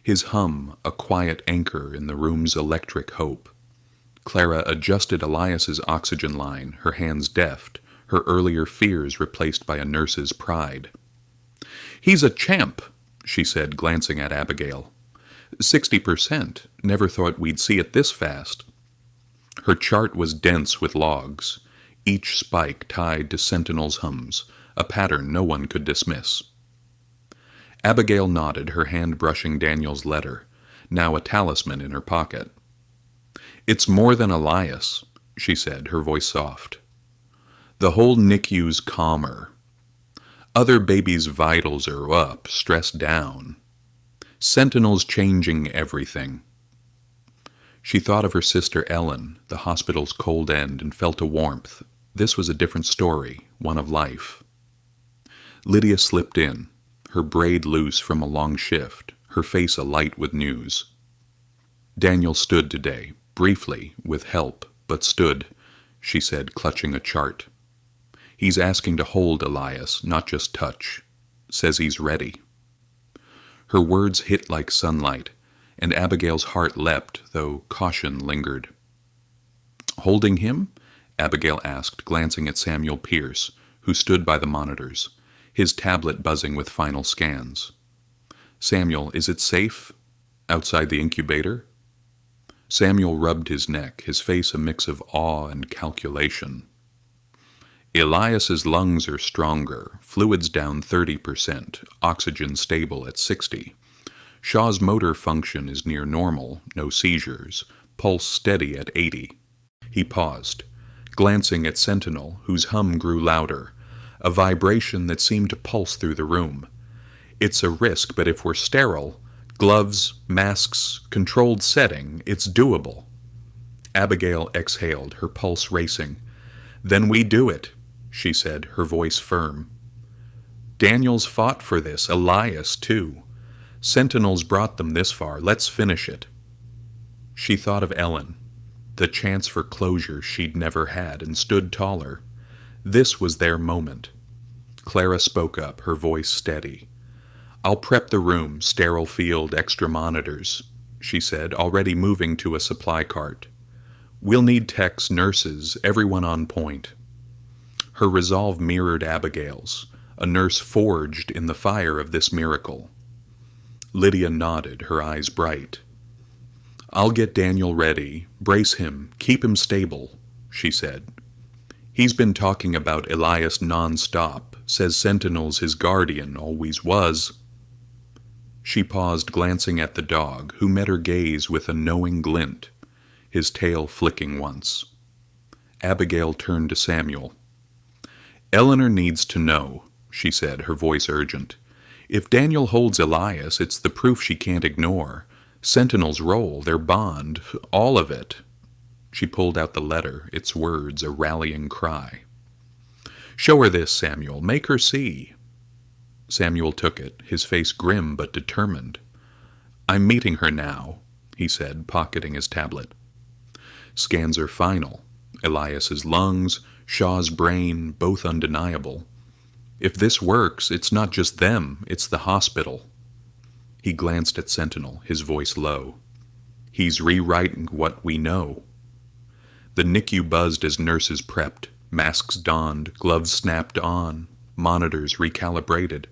his hum a quiet anchor in the room's electric hope. Clara adjusted Elias's oxygen line, her hands deft, her earlier fears replaced by a nurse's pride. He's a champ, she said, glancing at Abigail. 60%. Never thought we'd see it this fast. Her chart was dense with logs, each spike tied to Sentinel's hums, a pattern no one could dismiss. Abigail nodded, her hand brushing Daniel's letter, now a talisman in her pocket. It's more than Elias, she said, her voice soft. The whole NICU's calmer. Other babies' vitals are up, stressed down. Sentinel's changing everything. She thought of her sister Ellen, the hospital's cold end, and felt a warmth. This was a different story, one of life. Lydia slipped in, her braid loose from a long shift, her face alight with news. Daniel stood today, briefly, with help, but stood, she said, clutching a chart. He's asking to hold Elias, not just touch. Says he's ready. Her words hit like sunlight, and Abigail's heart leapt, though caution lingered. Holding him? Abigail asked, glancing at Samuel Pierce, who stood by the monitors, his tablet buzzing with final scans. Samuel, is it safe? Outside the incubator? Samuel rubbed his neck, his face a mix of awe and calculation. Elias's lungs are stronger, fluids down 30%, oxygen stable at 60. Shaw's motor function is near normal, no seizures, pulse steady at 80. He paused, glancing at Sentinel, whose hum grew louder, a vibration that seemed to pulse through the room. It's a risk, but if we're sterile, gloves, masks, controlled setting, it's doable. Abigail exhaled, her pulse racing. Then we do it, she said, her voice firm. Daniel's fought for this, Elias too. Sentinels brought them this far, let's finish it. She thought of Ellen, the chance for closure she'd never had, and stood taller. This was their moment. Clara spoke up, her voice steady. I'll prep the room, sterile field, extra monitors, she said, already moving to a supply cart. We'll need techs, nurses, everyone on point. Her resolve mirrored Abigail's, a nurse forged in the fire of this miracle. Lydia nodded, her eyes bright. I'll get Daniel ready, brace him, keep him stable, she said. He's been talking about Elias non-stop, says Sentinel's his guardian, always was. She paused, glancing at the dog, who met her gaze with a knowing glint, his tail flicking once. Abigail turned to Samuel. Eleanor needs to know, she said, her voice urgent. If Daniel holds Elias, it's the proof she can't ignore. Sentinel's role, their bond, all of it. She pulled out the letter, its words a rallying cry. Show her this, Samuel. Make her see. Samuel took it, his face grim but determined. I'm meeting her now, he said, pocketing his tablet. Scans are final. Elias's lungs, Shaw's brain, both undeniable. If this works, it's not just them, it's the hospital. He glanced at Sentinel, his voice low. He's rewriting what we know. The NICU buzzed as nurses prepped, masks donned, gloves snapped on, monitors recalibrated.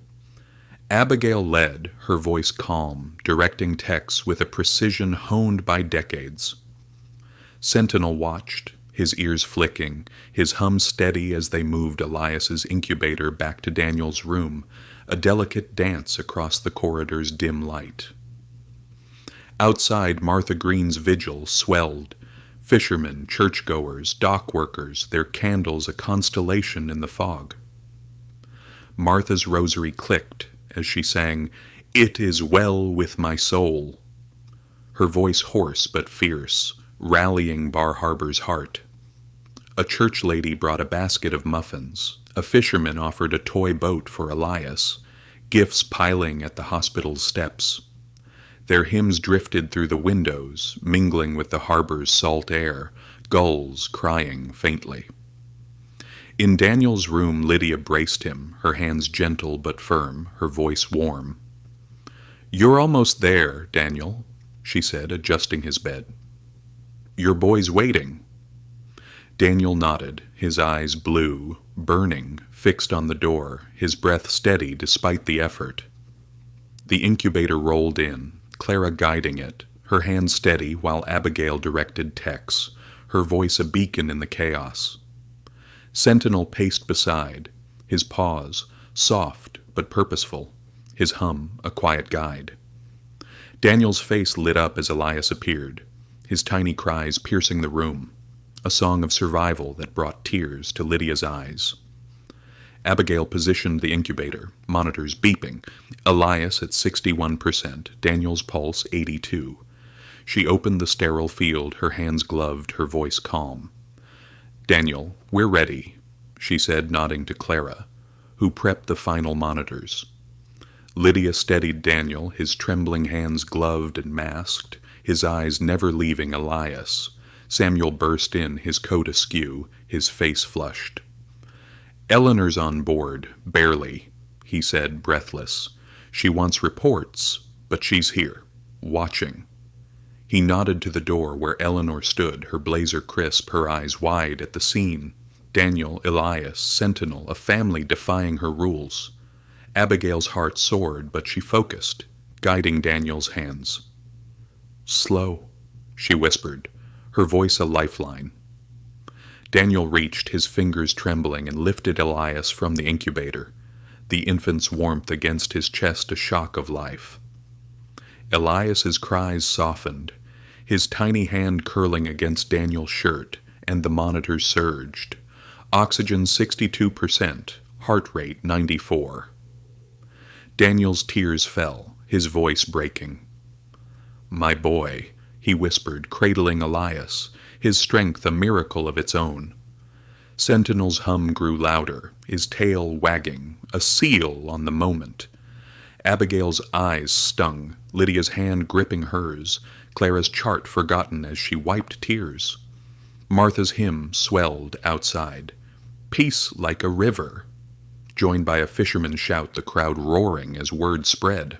Abigail led, her voice calm, directing techs with a precision honed by decades. Sentinel watched, his ears flicking, his hum steady as they moved Elias's incubator back to Daniel's room, a delicate dance across the corridor's dim light. Outside, Martha Green's vigil swelled. Fishermen, churchgoers, dock workers, their candles a constellation in the fog. Martha's rosary clicked as she sang, "It is well with my soul," her voice hoarse but fierce, rallying Bar Harbor's heart. A church lady brought a basket of muffins. A fisherman offered a toy boat for Elias, gifts piling at the hospital's steps. Their hymns drifted through the windows, mingling with the harbor's salt air, gulls crying faintly. In Daniel's room, Lydia braced him, her hands gentle but firm, her voice warm. "You're almost there, Daniel," she said, adjusting his bed. "Your boy's waiting." Daniel nodded, his eyes blue, burning, fixed on the door, his breath steady despite the effort. The incubator rolled in, Clara guiding it, her hand steady while Abigail directed techs, her voice a beacon in the chaos. Sentinel paced beside, his pause, soft but purposeful, his hum a quiet guide. Daniel's face lit up as Elias appeared, his tiny cries piercing the room, a song of survival that brought tears to Lydia's eyes. Abigail positioned the incubator, monitors beeping, Elias at 61%, Daniel's pulse 82. She opened the sterile field, her hands gloved, her voice calm. "Daniel, we're ready," she said, nodding to Clara, who prepped the final monitors. Lydia steadied Daniel, his trembling hands gloved and masked, his eyes never leaving Elias. Samuel burst in, his coat askew, his face flushed. "Eleanor's on board, barely," he said, breathless. "She wants reports, but she's here, watching." He nodded to the door where Eleanor stood, her blazer crisp, her eyes wide at the scene. Daniel, Elias, Sentinel, a family defying her rules. Abigail's heart soared, but she focused, guiding Daniel's hands. "Slow," she whispered, her voice a lifeline. Daniel reached, his fingers trembling, and lifted Elias from the incubator, the infant's warmth against his chest a shock of life. Elias's cries softened, his tiny hand curling against Daniel's shirt, and the monitor surged. Oxygen 62%, heart rate 94. Daniel's tears fell, his voice breaking. "My boy," he whispered, cradling Elias, his strength a miracle of its own. Sentinel's hum grew louder, his tail wagging, a seal on the moment. Abigail's eyes stung, Lydia's hand gripping hers, Clara's chart forgotten as she wiped tears. Martha's hymn swelled outside. "Peace like a river," joined by a fisherman's shout, the crowd roaring as word spread.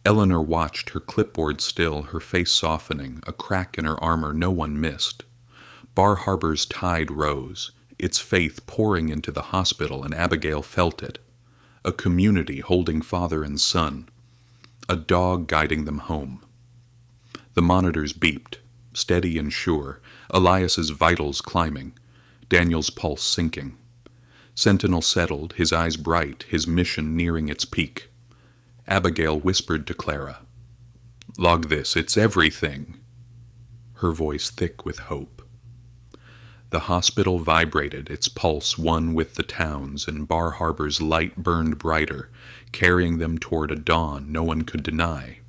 Eleanor watched, her clipboard still, her face softening, a crack in her armor no one missed. Bar Harbor's tide rose, its faith pouring into the hospital, and Abigail felt it. A community holding father and son. A dog guiding them home. The monitors beeped, steady and sure, Elias's vitals climbing, Daniel's pulse sinking. Sentinel settled, his eyes bright, his mission nearing its peak. Abigail whispered to Clara, "Log this, it's everything," her voice thick with hope. The hospital vibrated, its pulse one with the town's, and Bar Harbor's light burned brighter, carrying them toward a dawn no one could deny.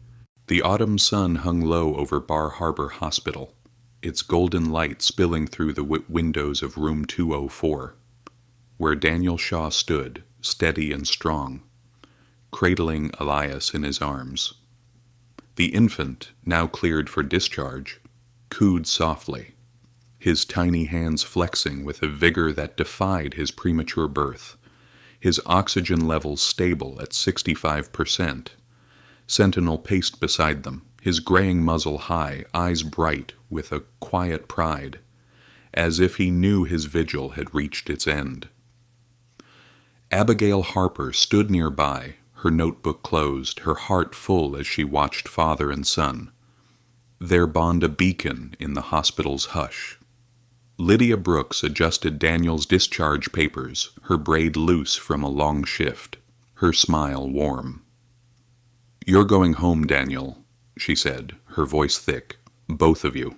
The autumn sun hung low over Bar Harbor Hospital, its golden light spilling through the windows of room 204, where Daniel Shaw stood, steady and strong, cradling Elias in his arms. The infant, now cleared for discharge, cooed softly, his tiny hands flexing with a vigor that defied his premature birth, his oxygen levels stable at 65%. Sentinel paced beside them, his graying muzzle high, eyes bright with a quiet pride, as if he knew his vigil had reached its end. Abigail Harper stood nearby, her notebook closed, her heart full as she watched father and son, their bond a beacon in the hospital's hush. Lydia Brooks adjusted Daniel's discharge papers, her braid loose from a long shift, her smile warm. "You're going home, Daniel," she said, her voice thick, "both of you."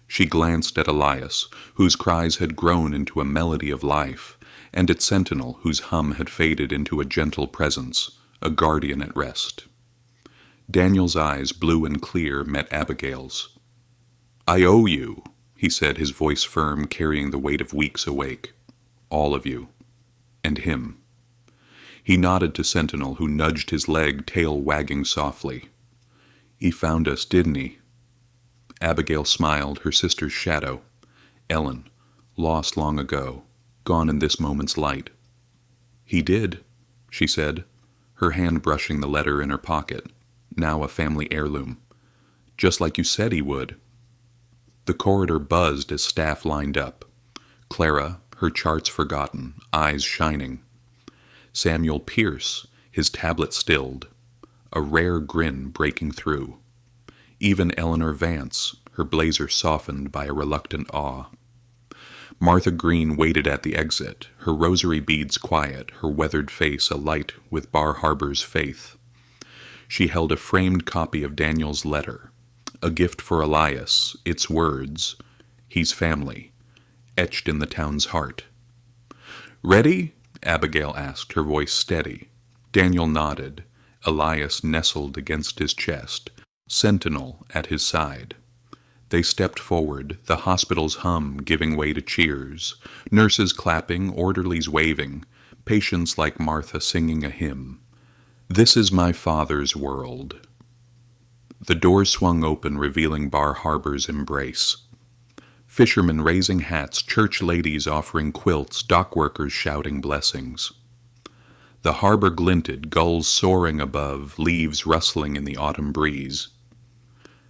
She glanced at Elias, whose cries had grown into a melody of life, and at Sentinel, whose hum had faded into a gentle presence, a guardian at rest. Daniel's eyes, blue and clear, met Abigail's. "I owe you," he said, his voice firm, carrying the weight of weeks awake. "All of you. And him." He nodded to Sentinel, who nudged his leg, tail wagging softly. "He found us, didn't he?" Abigail smiled, her sister's shadow. Ellen, lost long ago, gone in this moment's light. "He did," she said, her hand brushing the letter in her pocket, now a family heirloom. "Just like you said he would." The corridor buzzed as staff lined up. Clara, her charts forgotten, eyes shining. Samuel Pierce, his tablet stilled, a rare grin breaking through. Even Eleanor Vance, her blazer softened by a reluctant awe. Martha Green waited at the exit, her rosary beads quiet, her weathered face alight with Bar Harbor's faith. She held a framed copy of Daniel's letter, a gift for Elias, its words, "He's family," etched in the town's heart. "Ready?" Abigail asked, her voice steady. Daniel nodded, Elias nestled against his chest, Sentinel at his side. They stepped forward, the hospital's hum giving way to cheers, nurses clapping, orderlies waving, patients like Martha singing a hymn. "This is my Father's world." The doors swung open, revealing Bar Harbor's embrace. Fishermen raising hats, church ladies offering quilts, dock workers shouting blessings. The harbor glinted, gulls soaring above, leaves rustling in the autumn breeze.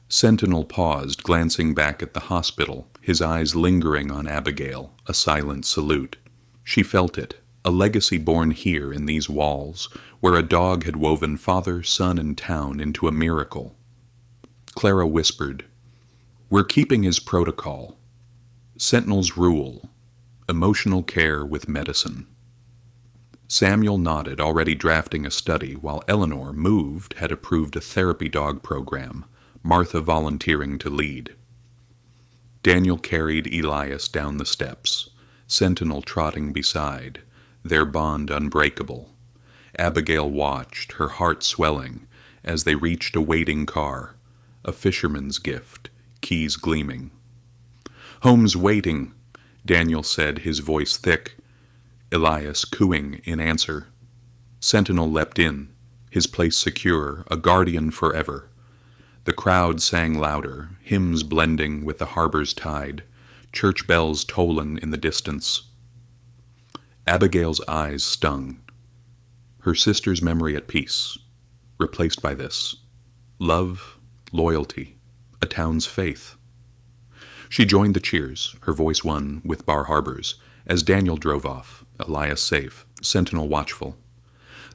Sentinel paused, glancing back at the hospital, his eyes lingering on Abigail, a silent salute. She felt it, a legacy born here in these walls, where a dog had woven father, son, and town into a miracle. Clara whispered, "We're keeping his protocol." Sentinel's Rule: Emotional Care with Medicine. Samuel nodded, already drafting a study, while Eleanor, moved, had approved a therapy dog program, Martha volunteering to lead. Daniel carried Elias down the steps, Sentinel trotting beside, their bond unbreakable. Abigail watched, her heart swelling, as they reached a waiting car, a fisherman's gift, keys gleaming. "Home's waiting," Daniel said, his voice thick, Elias cooing in answer. Sentinel leapt in, his place secure, a guardian forever. The crowd sang louder, hymns blending with the harbor's tide, church bells tolling in the distance. Abigail's eyes stung. Her sister's memory at peace, replaced by this. Love, loyalty, a town's faith. She joined the cheers, her voice one with Bar Harbor's, as Daniel drove off, Elias safe, Sentinel watchful.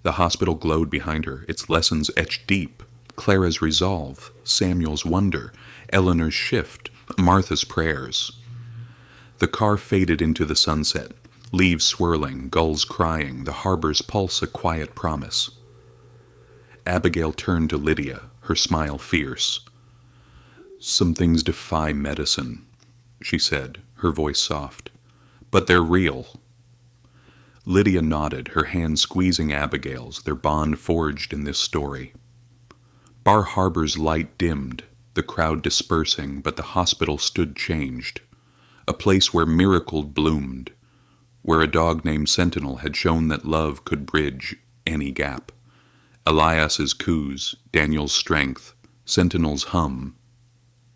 The hospital glowed behind her, its lessons etched deep. Clara's resolve, Samuel's wonder, Eleanor's shift, Martha's prayers. The car faded into the sunset, leaves swirling, gulls crying, the harbor's pulse a quiet promise. Abigail turned to Lydia, her smile fierce. "Some things defy medicine," she said, her voice soft. "But they're real." Lydia nodded, her hand squeezing Abigail's, their bond forged in this story. Bar Harbor's light dimmed, the crowd dispersing, but the hospital stood changed. A place where miracle bloomed, where a dog named Sentinel had shown that love could bridge any gap. Elias's coos, Daniel's strength, Sentinel's hum.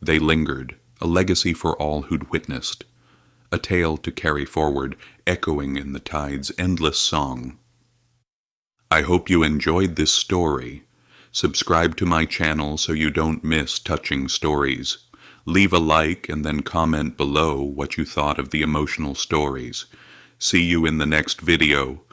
They lingered, a legacy for all who'd witnessed, a tale to carry forward, echoing in the tide's endless song. I hope you enjoyed this story. Subscribe to my channel so you don't miss touching stories. Leave a like and then comment below what you thought of the emotional stories. See you in the next video.